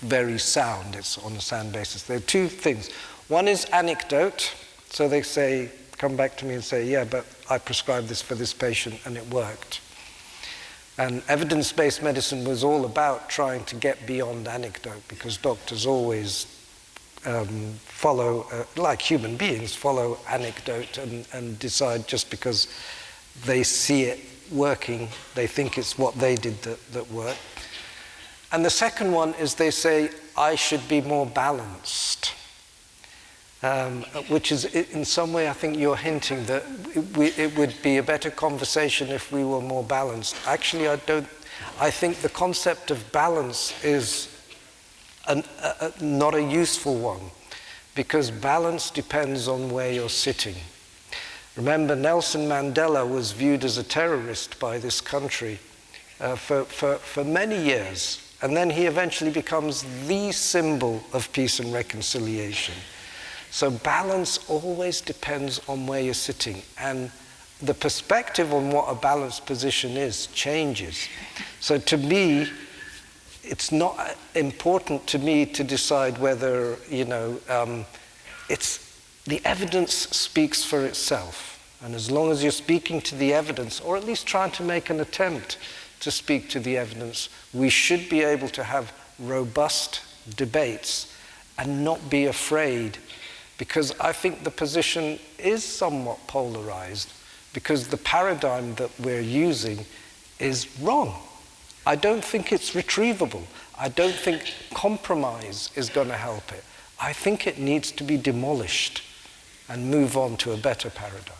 very sound. It's on a sound basis. There are two things. One is anecdote. So they say, come back to me and say, yeah, but I prescribed this for this patient and it worked. And evidence-based medicine was all about trying to get beyond anecdote because doctors always follow, like human beings, follow anecdote and decide just because they see it working, they think it's what they did that worked. And the second one is they say, I should be more balanced, which is, in some way, I think you're hinting that it would be a better conversation if we were more balanced. Actually, I think the concept of balance is not a useful one, because balance depends on where you're sitting. Remember, Nelson Mandela was viewed as a terrorist by this country for many years. And then he eventually becomes the symbol of peace and reconciliation. So balance always depends on where you're sitting. And the perspective on what a balanced position is changes. So to me, it's not important to me to decide whether, it's the evidence speaks for itself. And as long as you're speaking to the evidence, or at least trying to make an attempt to speak to the evidence, we should be able to have robust debates and not be afraid, because I think the position is somewhat polarized because the paradigm that we're using is wrong. I don't think it's retrievable. I don't think compromise is going to help it. I think it needs to be demolished and move on to a better paradigm.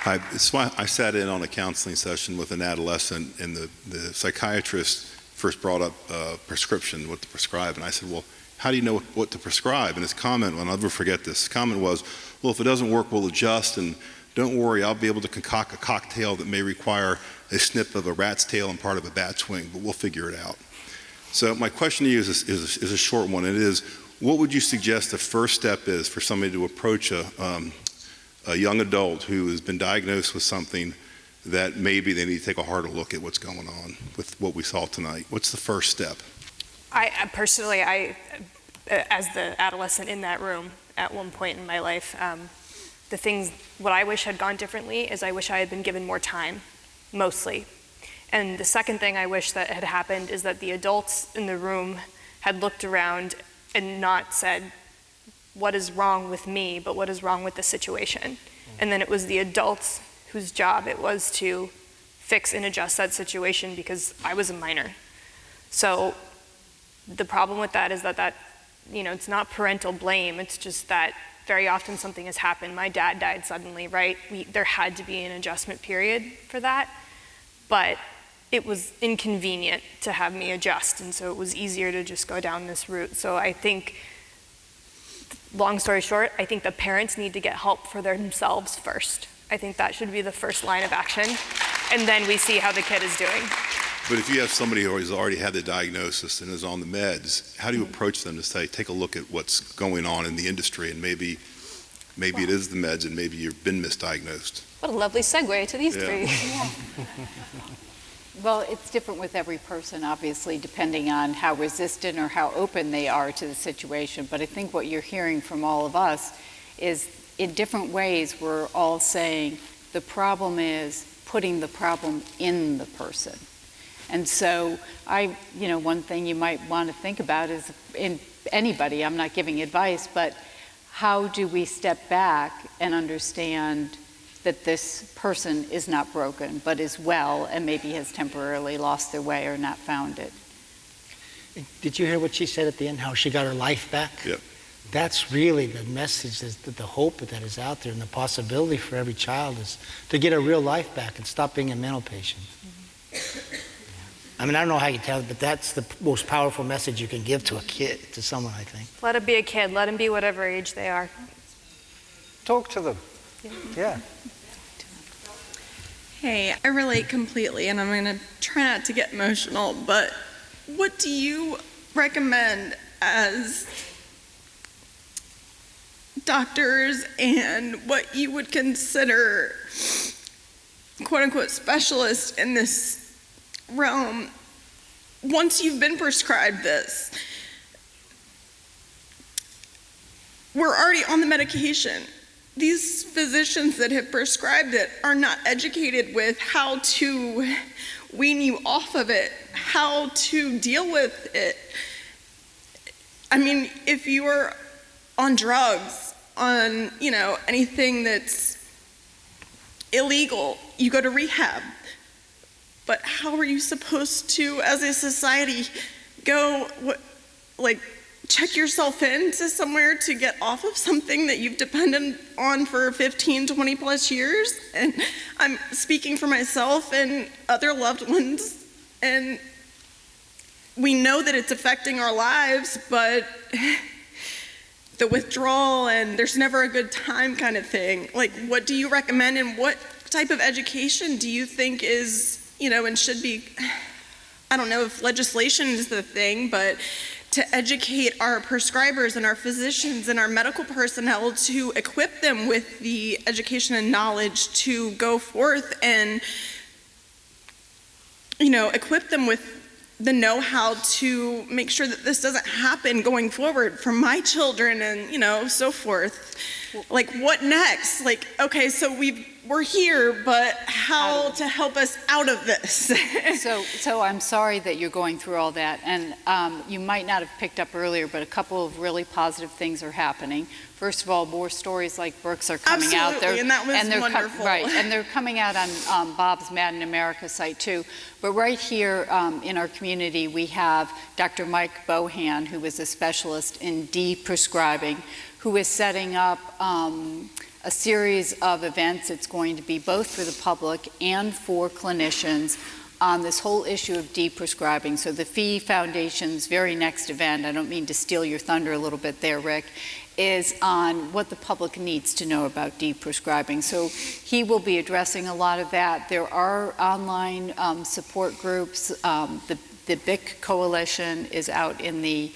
I sat in on a counseling session with an adolescent, and the psychiatrist first brought up prescription, what to prescribe, and I said, well, how do you know what to prescribe? And his comment, I'll never forget this, his comment was, well, if it doesn't work, we'll adjust, and don't worry, I'll be able to concoct a cocktail that may require a snip of a rat's tail and part of a bat's wing, but we'll figure it out. So my question to you is a short one. It is, what would you suggest the first step is for somebody to approach a young adult who has been diagnosed with something that maybe they need to take a harder look at what's going on with what we saw tonight? What's the first step? I personally, as the adolescent in that room at one point in my life, what I wish had gone differently is I wish I had been given more time, mostly. And the second thing I wish that had happened is that the adults in the room had looked around and not said, what is wrong with me, but what is wrong with the situation? And then it was the adults whose job it was to fix and adjust that situation because I was a minor. So the problem with that is that it's not parental blame, it's just that very often something has happened. My dad died suddenly, right? There had to be an adjustment period for that, but it was inconvenient to have me adjust, and so it was easier to just go down this route. So I think, long story short, I think the parents need to get help for themselves first. I think that should be the first line of action, and then we see how the kid is doing. But if you have somebody who has already had the diagnosis and is on the meds, how do you approach them to say, take a look at what's going on in the industry, and maybe it is the meds, and maybe you've been misdiagnosed? What a lovely segue to these three. Well, it's different with every person, obviously, depending on how resistant or how open they are to the situation. But I think what you're hearing from all of us is, in different ways, we're all saying the problem is putting the problem in the person. And so one thing you might want to think about is, in anybody, I'm not giving advice, but how do we step back and understand that this person is not broken, but is well, and maybe has temporarily lost their way or not found it. Did you hear what she said at the end, how she got her life back? Yep. That's really the message, is that the hope that is out there, and the possibility for every child is to get a real life back and stop being a mental patient. I mean, I don't know how you tell it, but that's the most powerful message you can give to a kid, to someone, I think. Let him be a kid. Let him be whatever age they are. Talk to them. Yeah. Hey, I relate completely, and I'm going to try not to get emotional, but what do you recommend as doctors, and what you would consider quote-unquote specialists in this realm once you've been prescribed this? We're already on the medication. These physicians that have prescribed it are not educated with how to wean you off of it, how to deal with it. I mean, if you are on drugs, on, anything that's illegal, you go to rehab. But how are you supposed to, as a society, go, check yourself into somewhere to get off of something that you've depended on for 15, 20 plus years? And I'm speaking for myself and other loved ones, and we know that it's affecting our lives, but the withdrawal and there's never a good time kind of thing. What do you recommend, and what type of education do you think is, and should be, I don't know if legislation is the thing, but to educate our prescribers and our physicians and our medical personnel, to equip them with the education and knowledge to go forth and, equip them with the know-how to make sure that this doesn't happen going forward for my children and, so forth. What next? Okay, so we're here, but how to help us out of this? So I'm sorry that you're going through all that, and you might not have picked up earlier, but a couple of really positive things are happening. First of all, more stories like Brooke's are coming out there. Absolutely, and that was wonderful. Right, and they're coming out on Bob's Mad in America site too. But right here in our community, we have Dr. Mike Bohan, who is a specialist in de-prescribing, who is setting up a series of events. It's going to be both for the public and for clinicians on this whole issue of de-prescribing. So the Fee Foundation's very next event, I don't mean to steal your thunder a little bit there, Rick, is on what the public needs to know about de-prescribing. So he will be addressing a lot of that. There are online support groups. The BIC Coalition is out in the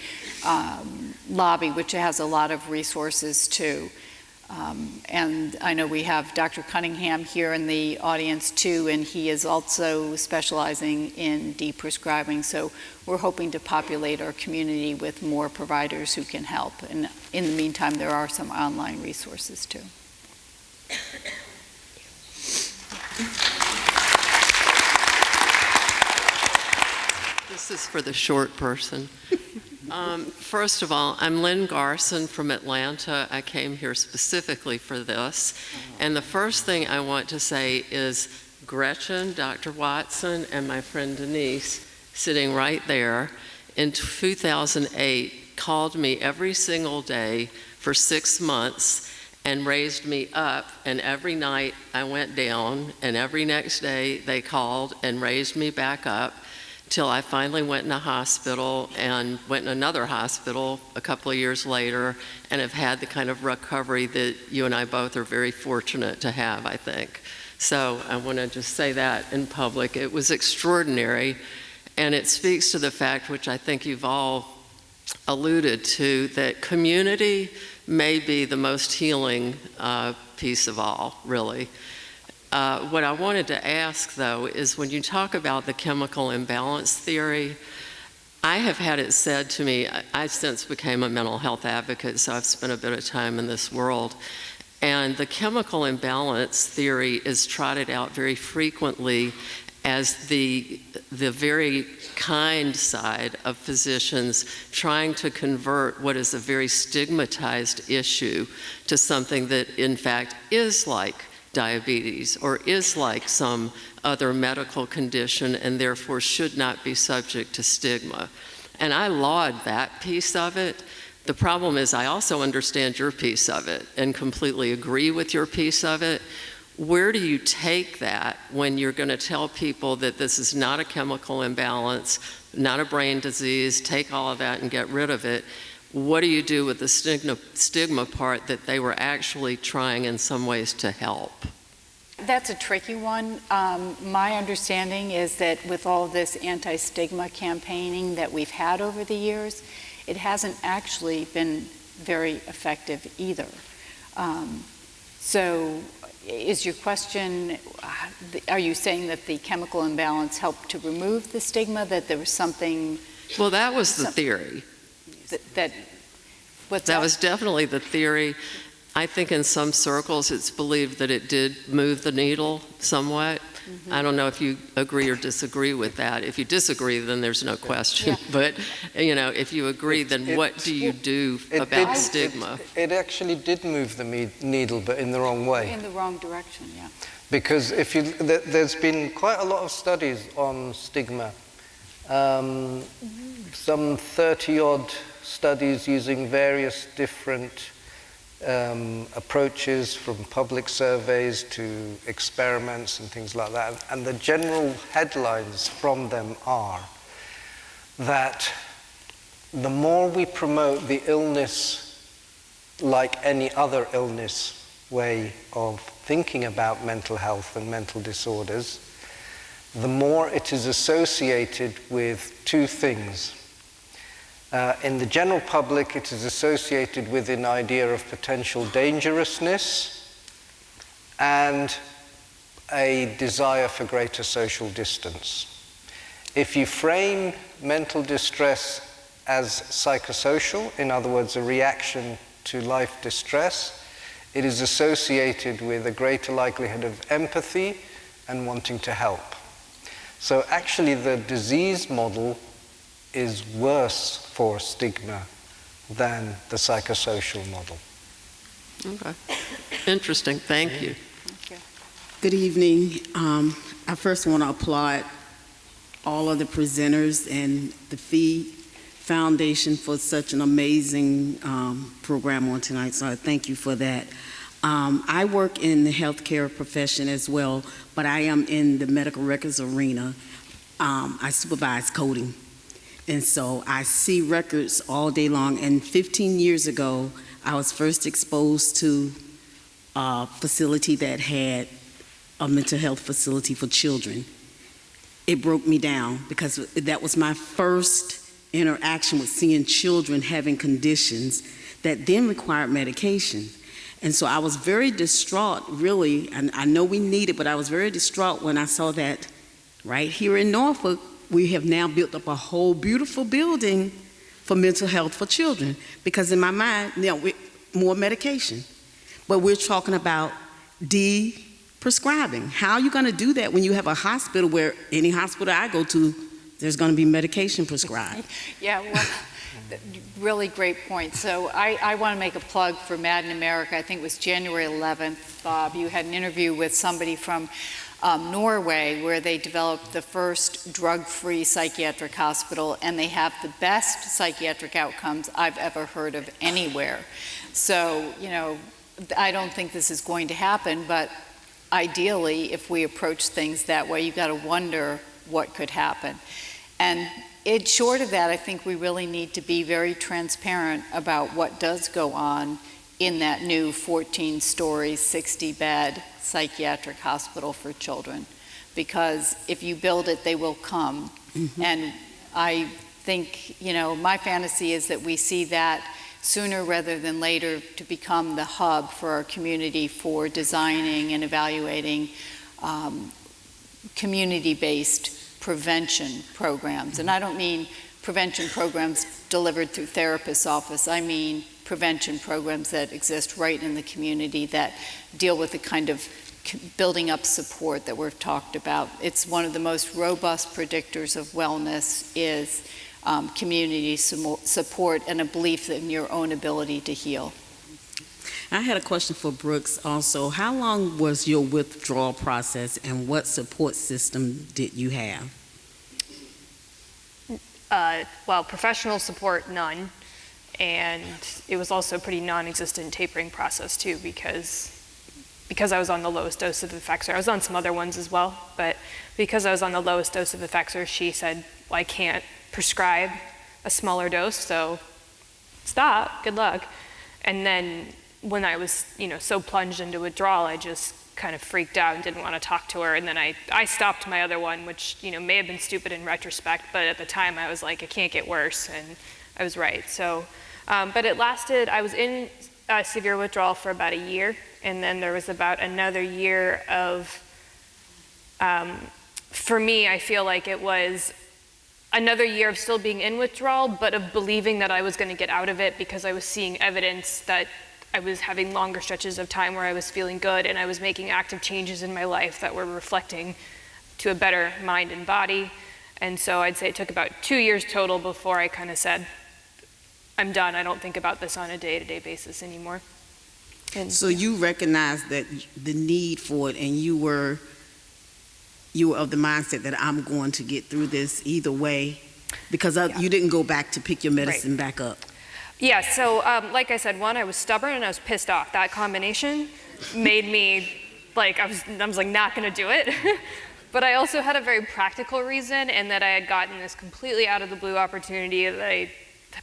lobby, which has a lot of resources too. And I know we have Dr. Cunningham here in the audience too, and he is also specializing in de-prescribing. So we're hoping to populate our community with more providers who can help. And in the meantime, there are some online resources too. This is for the short person. First of all, I'm Lynn Garson from Atlanta. I came here specifically for this. And the first thing I want to say is Gretchen, Dr. Watson, and my friend Denise, sitting right there, in 2008, called me every single day for 6 months and raised me up. And every night I went down, and every next day they called and raised me back up, till I finally went in a hospital and went in another hospital a couple of years later, and have had the kind of recovery that you and I both are very fortunate to have, I think. So I want to just say that in public. It was extraordinary, and it speaks to the fact, which I think you've all alluded to, that community may be the most healing piece of all, really. What I wanted to ask, though, is when you talk about the chemical imbalance theory, I have had it said to me, I since became a mental health advocate, so I've spent a bit of time in this world, and the chemical imbalance theory is trotted out very frequently as the very kind side of physicians trying to convert what is a very stigmatized issue to something that in fact is like diabetes or is like some other medical condition and therefore should not be subject to stigma. And I laud that piece of it. The problem is I also understand your piece of it and completely agree with your piece of it. Where do you take that when you're going to tell people that this is not a chemical imbalance, not a brain disease, take all of that and get rid of it? What do you do with the stigma part that they were actually trying in some ways to help? That's a tricky one. My understanding is that with all this anti-stigma campaigning that we've had over the years, it hasn't actually been very effective either. So is your question, are you saying that the chemical imbalance helped to remove the stigma, that there was something? Well, that was the theory. That was definitely the theory. I think in some circles it's believed that it did move the needle somewhat. Mm-hmm. I don't know if you agree or disagree with that. If you disagree, then there's no question. Yeah. But, you know, if you agree, then what do you do about stigma? It actually did move the needle, but in the wrong way. In the wrong direction, yeah. Because if you, there's been quite a lot of studies on stigma. Some 30-odd studies using various different approaches, from public surveys to experiments and things like that. And the general headlines from them are that the more we promote the illness like any other illness way of thinking about mental health and mental disorders, the more it is associated with two things. In the general public, it is associated with an idea of potential dangerousness and a desire for greater social distance. If you frame mental distress as psychosocial, in other words, a reaction to life distress, it is associated with a greater likelihood of empathy and wanting to help. So actually the disease model is worse for stigma than the psychosocial model. Okay. Interesting. Thank you. Good evening. I first want to applaud all of the presenters and the Phi Foundation for such an amazing program on tonight, so I thank you for that. I work in the healthcare profession as well, but I am in the medical records arena. I supervise coding. And so I see records all day long. And 15 years ago, I was first exposed to a facility that had a mental health facility for children. It broke me down because that was my first interaction with seeing children having conditions that then required medication. And so I was very distraught, really, and I know we need it, but I was very distraught when I saw that right here in Norfolk, we have now built up a whole beautiful building for mental health for children. Because in my mind, you know, more medication. But we're talking about de-prescribing. How are you going to do that when you have a hospital where any hospital I go to, there's going to be medication prescribed? Yeah, well, really great point. So I want to make a plug for Mad in America. I think it was January 11th, Bob. You had an interview with somebody from Norway, where they developed the first drug-free psychiatric hospital, and they have the best psychiatric outcomes I've ever heard of anywhere. So, you know, I don't think this is going to happen, but ideally, if we approach things that way, you've got to wonder what could happen. And short of that, I think we really need to be very transparent about what does go on in that new 14-story, 60-bed psychiatric hospital for children. Because if you build it, they will come. And I think, my fantasy is that we see that sooner rather than later to become the hub for our community for designing and evaluating community-based prevention programs. And I don't mean prevention programs delivered through therapist's office. I mean prevention programs that exist right in the community that deal with the kind of building up support that we've talked about. It's one of the most robust predictors of wellness is community support and a belief in your own ability to heal. I had a question for Brooks also. How long was your withdrawal process and what support system did you have? Well, professional support, none. And it was also a pretty non-existent tapering process too, because I was on the lowest dose of Effexor. I was on some other ones as well, but because I was on the lowest dose of Effexor, she said, well, I can't prescribe a smaller dose, so stop, good luck. And then when I was, so plunged into withdrawal, I just kind of freaked out and didn't want to talk to her. And then I stopped my other one, which, may have been stupid in retrospect, but at the time I was like, it can't get worse, and I was right. So, but it lasted, I was in severe withdrawal for about a year, and then there was about another year of, for me, I feel like it was another year of still being in withdrawal, but of believing that I was going to get out of it because I was seeing evidence that I was having longer stretches of time where I was feeling good and I was making active changes in my life that were reflecting to a better mind and body. And so I'd say it took about 2 years total before I kind of said, I'm done. I don't think about this on a day-to-day basis anymore. And, so you recognized that the need for it, and you were of the mindset that I'm going to get through this either way, because you didn't go back to pick your medicine back up. Yeah, so like I said, one, I was stubborn and I was pissed off. That combination made me I was like not gonna do it. But I also had a very practical reason, and that I had gotten this completely out of the blue opportunity that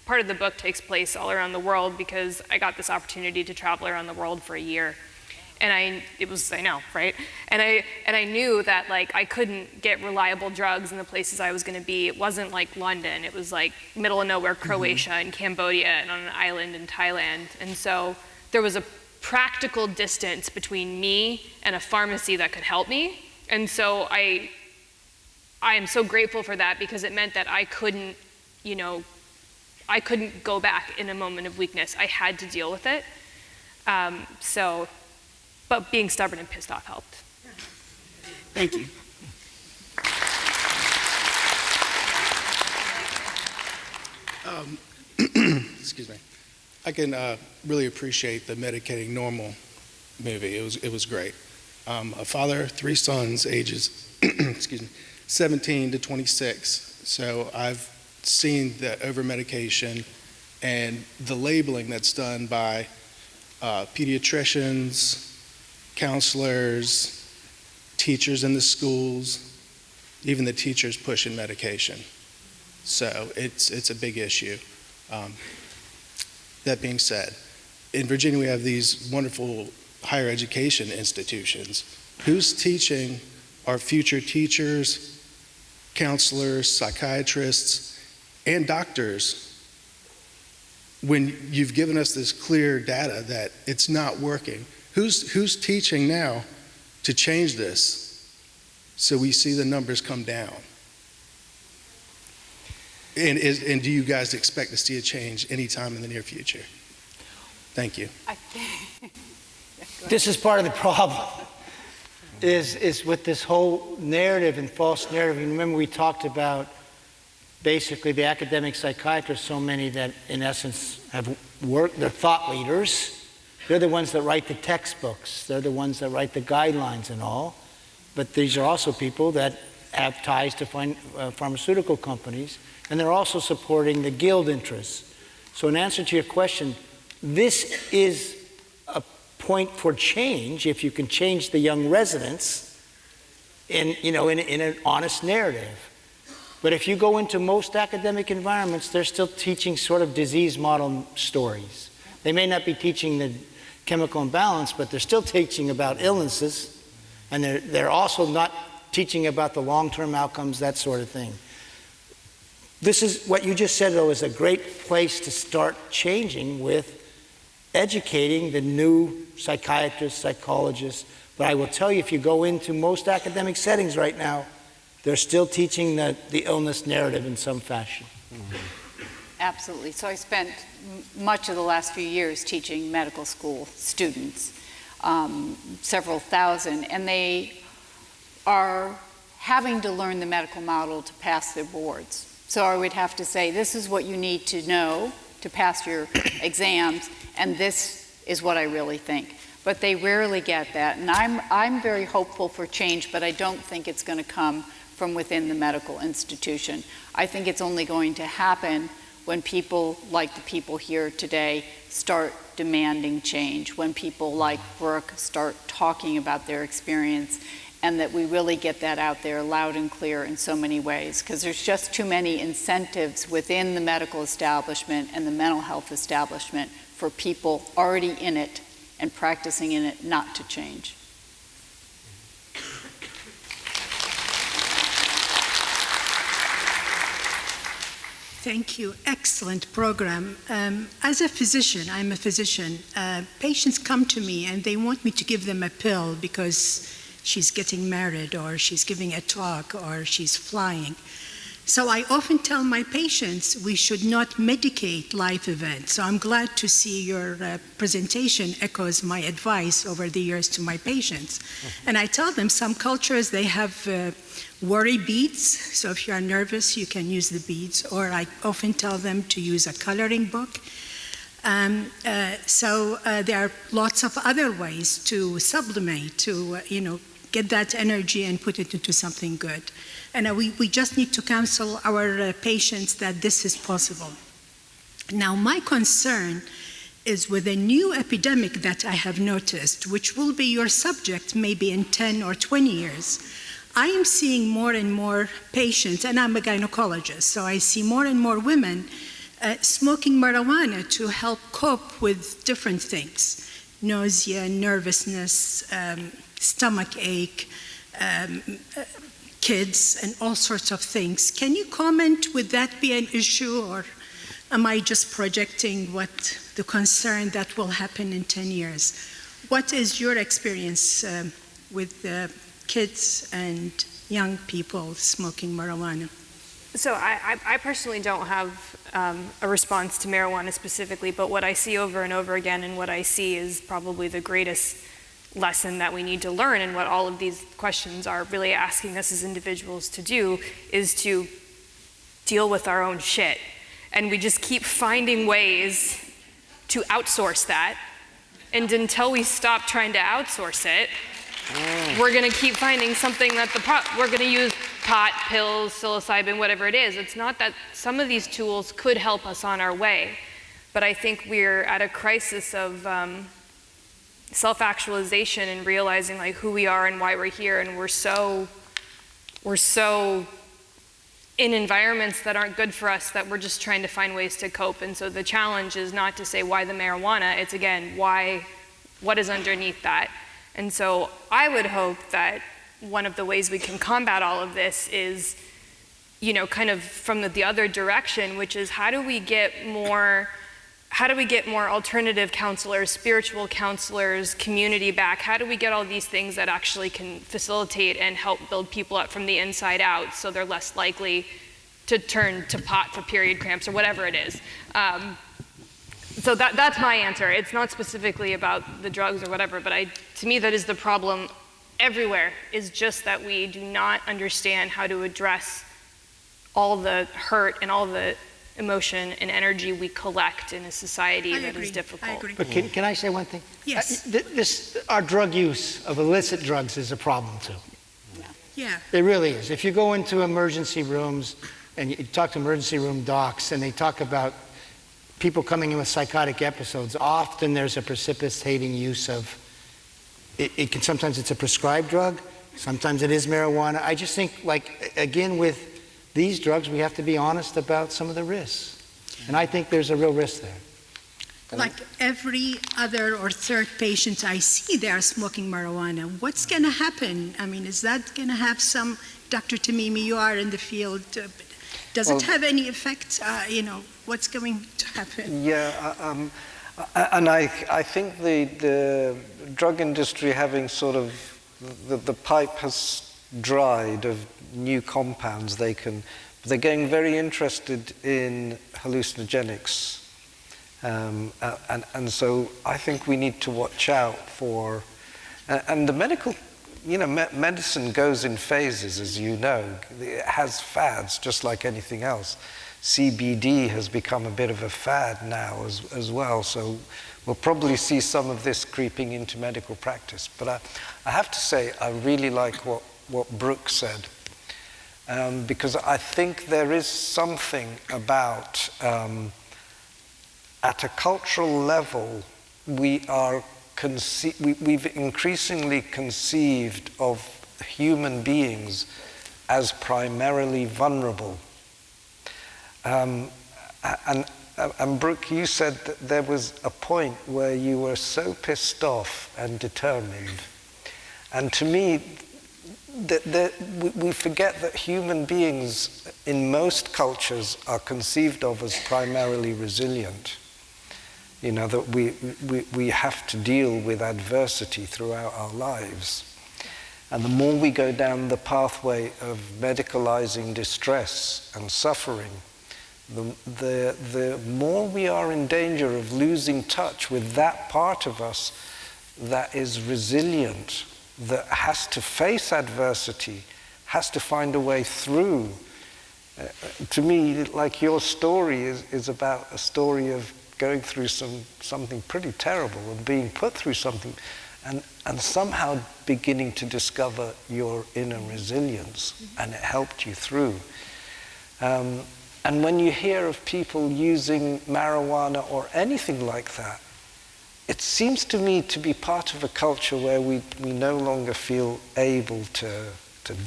part of the book takes place all around the world because I got this opportunity to travel around the world for a year. And I know, right? And I knew that I couldn't get reliable drugs in the places I was gonna be. It wasn't like London, it was like middle of nowhere Croatia and Cambodia and on an island in Thailand. And so there was a practical distance between me and a pharmacy that could help me. And so I am so grateful for that because it meant that I couldn't go back in a moment of weakness. I had to deal with it. But being stubborn and pissed off helped. Thank you. Excuse me. I can really appreciate the Medicating Normal movie. It was great. A father, 3 sons, ages 17 to 26. So I've seen the over-medication and the labeling that's done by pediatricians, counselors, teachers in the schools, even the teachers pushing medication. So it's a big issue. That being said, in Virginia we have these wonderful higher education institutions. Who's teaching our future teachers, counselors, psychiatrists, and doctors when you've given us this clear data that it's not working? Who's teaching now to change this so we see the numbers come down? And do you guys expect to see a change anytime in the near future? Thank you. This is part of the problem, is with this whole narrative and false narrative. And remember we talked about basically the academic psychiatrists, so many that in essence have worked, they're thought leaders. They're the ones that write the textbooks. They're the ones that write the guidelines and all. But these are also people that have ties to pharmaceutical companies, and they're also supporting the guild interests. So in answer to your question, this is a point for change if you can change the young residents in an honest narrative. But if you go into most academic environments, they're still teaching sort of disease model stories. They may not be teaching the chemical imbalance, but they're still teaching about illnesses, and they're also not teaching about the long-term outcomes, that sort of thing. This is what you just said, though, is a great place to start changing with educating the new psychiatrists, psychologists. But I will tell you, if you go into most academic settings right now, they're still teaching the illness narrative in some fashion. Absolutely. So I spent much of the last few years teaching medical school students, several thousand, and they are having to learn the medical model to pass their boards. So I would have to say, this is what you need to know to pass your exams, and this is what I really think. But they rarely get that, and I'm very hopeful for change, but I don't think it's going to come from within the medical institution. I think it's only going to happen when people like the people here today start demanding change, when people like Brooke start talking about their experience, and that we really get that out there loud and clear in so many ways, because there's just too many incentives within the medical establishment and the mental health establishment for people already in it and practicing in it not to change. Thank you. Excellent program. As a physician, I'm a physician, patients come to me and they want me to give them a pill because she's getting married or she's giving a talk or she's flying. So I often tell my patients we should not medicate life events. So I'm glad to see your presentation echoes my advice over the years to my patients. And I tell them some cultures, they have worry beads. So if you're nervous, you can use the beads. Or I often tell them to use a coloring book. There are lots of other ways to sublimate, to get that energy and put it into something good. And we just need to counsel our patients that this is possible. Now, my concern is with a new epidemic that I have noticed, which will be your subject maybe in 10 or 20 years. I am seeing more and more patients, and I'm a gynecologist, so I see more and more women smoking marijuana to help cope with different things: nausea, nervousness, stomach ache, kids, and all sorts of things. Can you comment, would that be an issue, or am I just projecting what the concern that will happen in 10 years? What is your experience with kids and young people smoking marijuana? So I personally don't have a response to marijuana specifically, but what I see over and over again, and what I see is probably the greatest lesson that we need to learn, and what all of these questions are really asking us as individuals to do, is to deal with our own shit. And we just keep finding ways to outsource that, and until we stop trying to outsource it, we're going to keep finding something that we're going to use pot, pills, psilocybin, whatever it is. It's not that some of these tools could help us on our way, but I think we're at a crisis of self-actualization and realizing like who we are and why we're here, and we're so in environments that aren't good for us that we're just trying to find ways to cope. And so the challenge is not to say why the marijuana, it's again what is underneath that. And so I would hope that one of the ways we can combat all of this is, kind of from the other direction, which is how do we get more alternative counselors, spiritual counselors, community back? How do we get all these things that actually can facilitate and help build people up from the inside out so they're less likely to turn to pot for period cramps or whatever it is? So that's my answer. It's not specifically about the drugs or whatever, but to me that is the problem everywhere, is just that we do not understand how to address all the hurt and all the emotion and energy we collect in a society that is difficult. I agree. But can I say one thing? Yes. Our drug use of illicit drugs is a problem too. Yeah. It really is. If you go into emergency rooms and you talk to emergency room docs and they talk about people coming in with psychotic episodes, often there's a precipitating use of, sometimes it's a prescribed drug, sometimes it is marijuana. I just think, again, with these drugs, we have to be honest about some of the risks. And I think there's a real risk there. Like every other or third patient I see, they are smoking marijuana. What's going to happen? I mean, is that going to have some, Dr. Timimi, you are in the field, does it have any effect? What's going to happen? Yeah, and I think the drug industry having sort of, the pipe has dried of new compounds. They're getting very interested in hallucinogenics. And so I think we need to watch out for, and the medical, medicine goes in phases, as you know. It has fads, just like anything else. CBD has become a bit of a fad now as well, so we'll probably see some of this creeping into medical practice. But I have to say, I really like what Brooke said, because I think there is something about, at a cultural level, we've increasingly conceived of human beings as primarily vulnerable. And Brooke, you said that there was a point where you were so pissed off and determined. And to me, we forget that human beings in most cultures are conceived of as primarily resilient. That we have to deal with adversity throughout our lives. And the more we go down the pathway of medicalizing distress and suffering, the more we are in danger of losing touch with that part of us that is resilient, that has to face adversity, has to find a way through. To me, like your story is about a story of going through something pretty terrible and being put through something and somehow beginning to discover your inner resilience, and it helped you through. And when you hear of people using marijuana or anything like that, it seems to me to be part of a culture where we no longer feel able to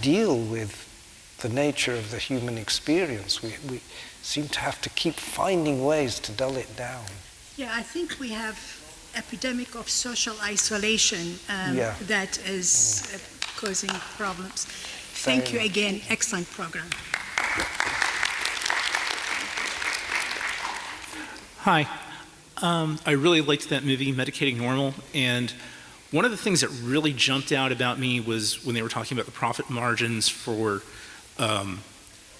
deal with the nature of the human experience. We seem to have to keep finding ways to dull it down. Yeah, I think we have epidemic of social isolation that is causing problems. Thank you again. Excellent program. Hi. I really liked that movie, Medicating Normal, and one of the things that really jumped out about me was when they were talking about the profit margins for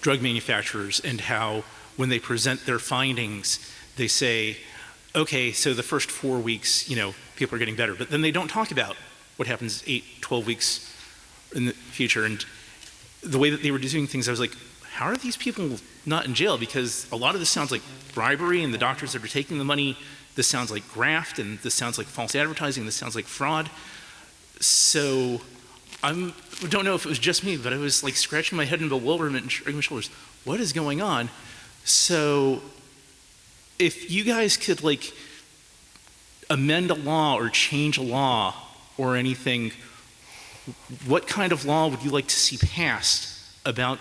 drug manufacturers, and how when they present their findings, they say, okay, so the first 4 weeks, people are getting better, but then they don't talk about what happens 8, 12 weeks in the future. And the way that they were doing things, I was like, how are these people not in jail? Because a lot of this sounds like bribery, and the doctors that are taking the money, this sounds like graft, and this sounds like false advertising, this sounds like fraud. So I don't know if it was just me, but I was like scratching my head in bewilderment and shrugging my shoulders. What is going on? So if you guys could like amend a law or change a law or anything, what kind of law would you like to see passed about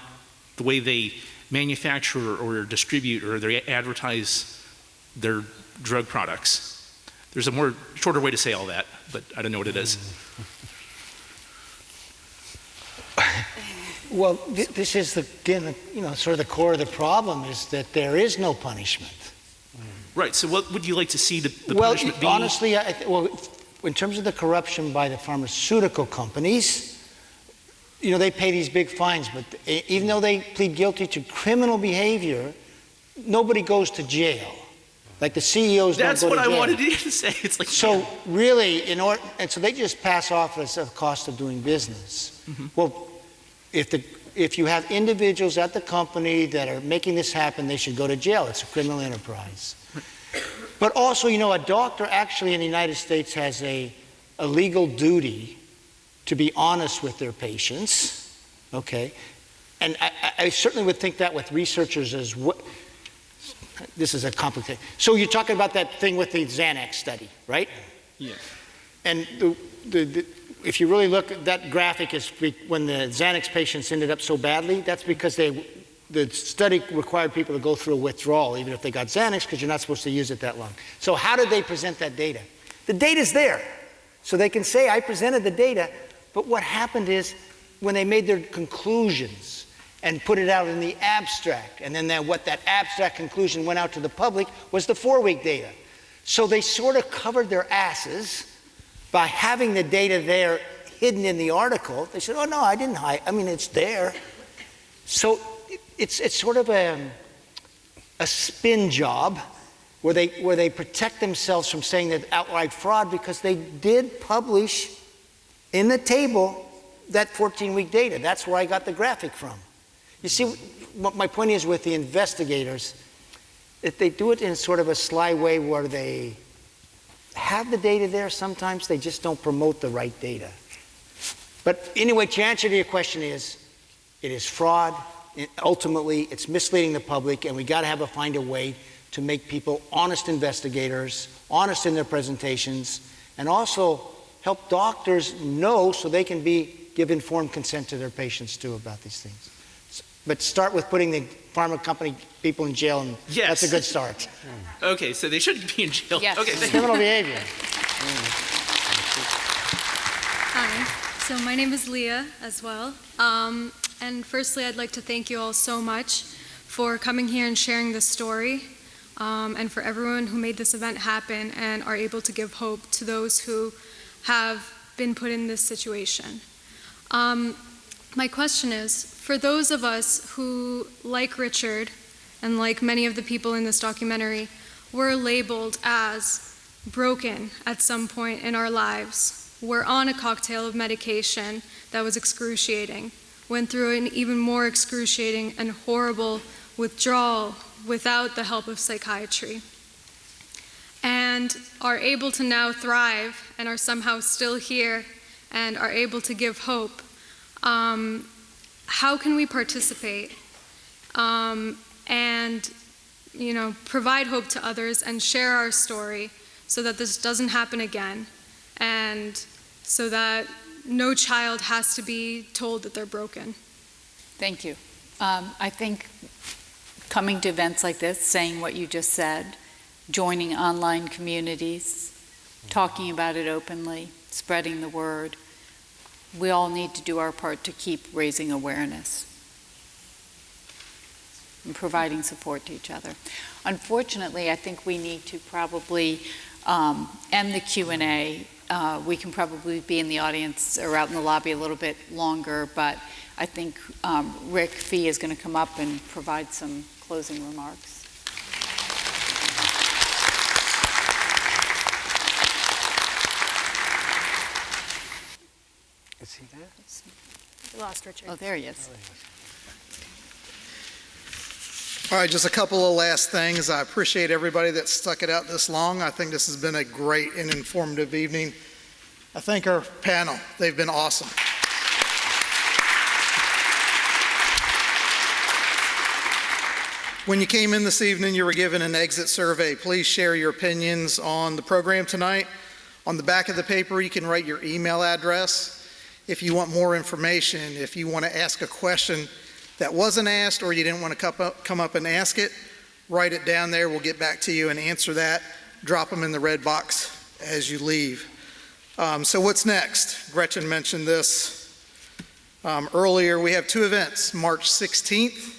the way they manufacture or distribute or they advertise their drug products? There's a shorter way to say all that, but I don't know what it is. Well, this is again, sort of the core of the problem is that there is no punishment. Right. So, what would you like to see the punishment be? Well, honestly, in terms of the corruption by the pharmaceutical companies, they pay these big fines, but even though they plead guilty to criminal behavior, nobody goes to jail. Like the CEOs don't go to jail. That's what I wanted you to say. It's like so really, and so they just pass off as a cost of doing business. Mm-hmm. Well, if you have individuals at the company that are making this happen, they should go to jail. It's a criminal enterprise. But also, a doctor actually in the United States has a legal duty to be honest with their patients, okay? And I certainly would think that with researchers as well. This is a complicated. So you're talking about that thing with the Xanax study, right? Yeah. And if you really look at that graphic, is when the Xanax patients ended up so badly, that's because they the study required people to go through a withdrawal, even if they got Xanax, because you're not supposed to use it that long. So how did they present that data? The data's there. So they can say, I presented the data, but what happened is when they made their conclusions and put it out in the abstract, and then what that abstract conclusion went out to the public was the 4-week data. So they sort of covered their asses by having the data there hidden in the article. They said, oh no, I didn't hide, I mean, it's there. So it's sort of a spin job where they protect themselves from saying that outright fraud, because they did publish in the table that 14-week data. That's where I got the graphic from. You see, what my point is with the investigators, if they do it in sort of a sly way where they have the data there, sometimes they just don't promote the right data. But anyway, to answer to your question is, it is fraud. Ultimately, it's misleading the public, and we got to find a way to make people honest investigators, honest in their presentations, and also help doctors know so they can give informed consent to their patients too about these things. But start with putting the pharma company people in jail, and yes. That's a good start. Okay, so they shouldn't be in jail. Yes. Okay, criminal behavior. Hi, so my name is Leah as well. And firstly, I'd like to thank you all so much for coming here and sharing this story, and for everyone who made this event happen and are able to give hope to those who have been put in this situation. My question is, for those of us who, like Richard, and like many of the people in this documentary, were labeled as broken at some point in our lives, were on a cocktail of medication that was excruciating, went through an even more excruciating and horrible withdrawal without the help of psychiatry, and are able to now thrive and are somehow still here and are able to give hope, how can we participate and provide hope to others and share our story so that this doesn't happen again, and so that no child has to be told that they're broken? Thank you. I think coming to events like this, saying what you just said, joining online communities, talking about it openly, spreading the word, we all need to do our part to keep raising awareness and providing support to each other. Unfortunately, I think we need to probably end the Q&A. We can probably be in the audience or out in the lobby a little bit longer, but I think Rick Fee is going to come up and provide some closing remarks. Is he there? We lost Richard. Oh, there he is. All right, just a couple of last things. I appreciate everybody that stuck it out this long. I think this has been a great and informative evening. I thank our panel. They've been awesome. When you came in this evening, you were given an exit survey. Please share your opinions on the program tonight. On the back of the paper, you can write your email address. If you want more information, if you want to ask a question that wasn't asked or you didn't want to come up and ask it, write it down there. We'll get back to you and answer that. Drop them in the red box as you leave. So what's next? Gretchen mentioned this earlier. We have two events. March 16th,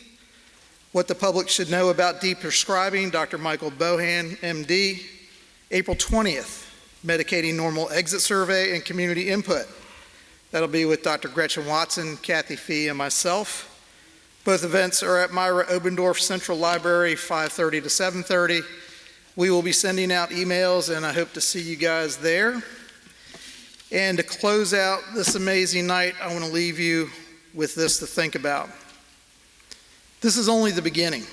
what the public should know about deprescribing, Dr. Michael Bohan, MD. April 20th, Medicating Normal exit survey and community input. That'll be with Dr. Gretchen Watson, Kathy Fee, and myself. Both events are at Myra Obendorf Central Library, 5:30 to 7:30. We will be sending out emails, and I hope to see you guys there. And to close out this amazing night, I want to leave you with this to think about. This is only the beginning.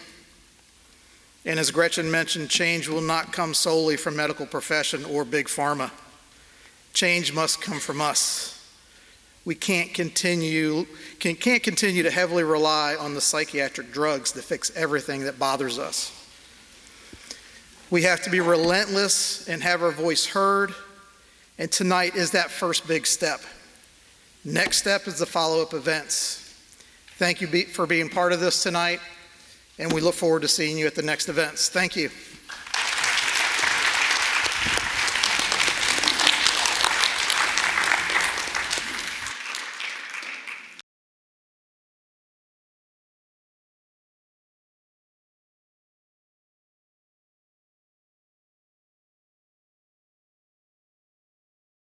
And as Gretchen mentioned, change will not come solely from medical profession or big pharma. Change must come from us. We can't continue to heavily rely on the psychiatric drugs to fix everything that bothers us. We have to be relentless and have our voice heard, and tonight is that first big step. Next step is the follow-up events. Thank you for being part of this tonight, and we look forward to seeing you at the next events. Thank you.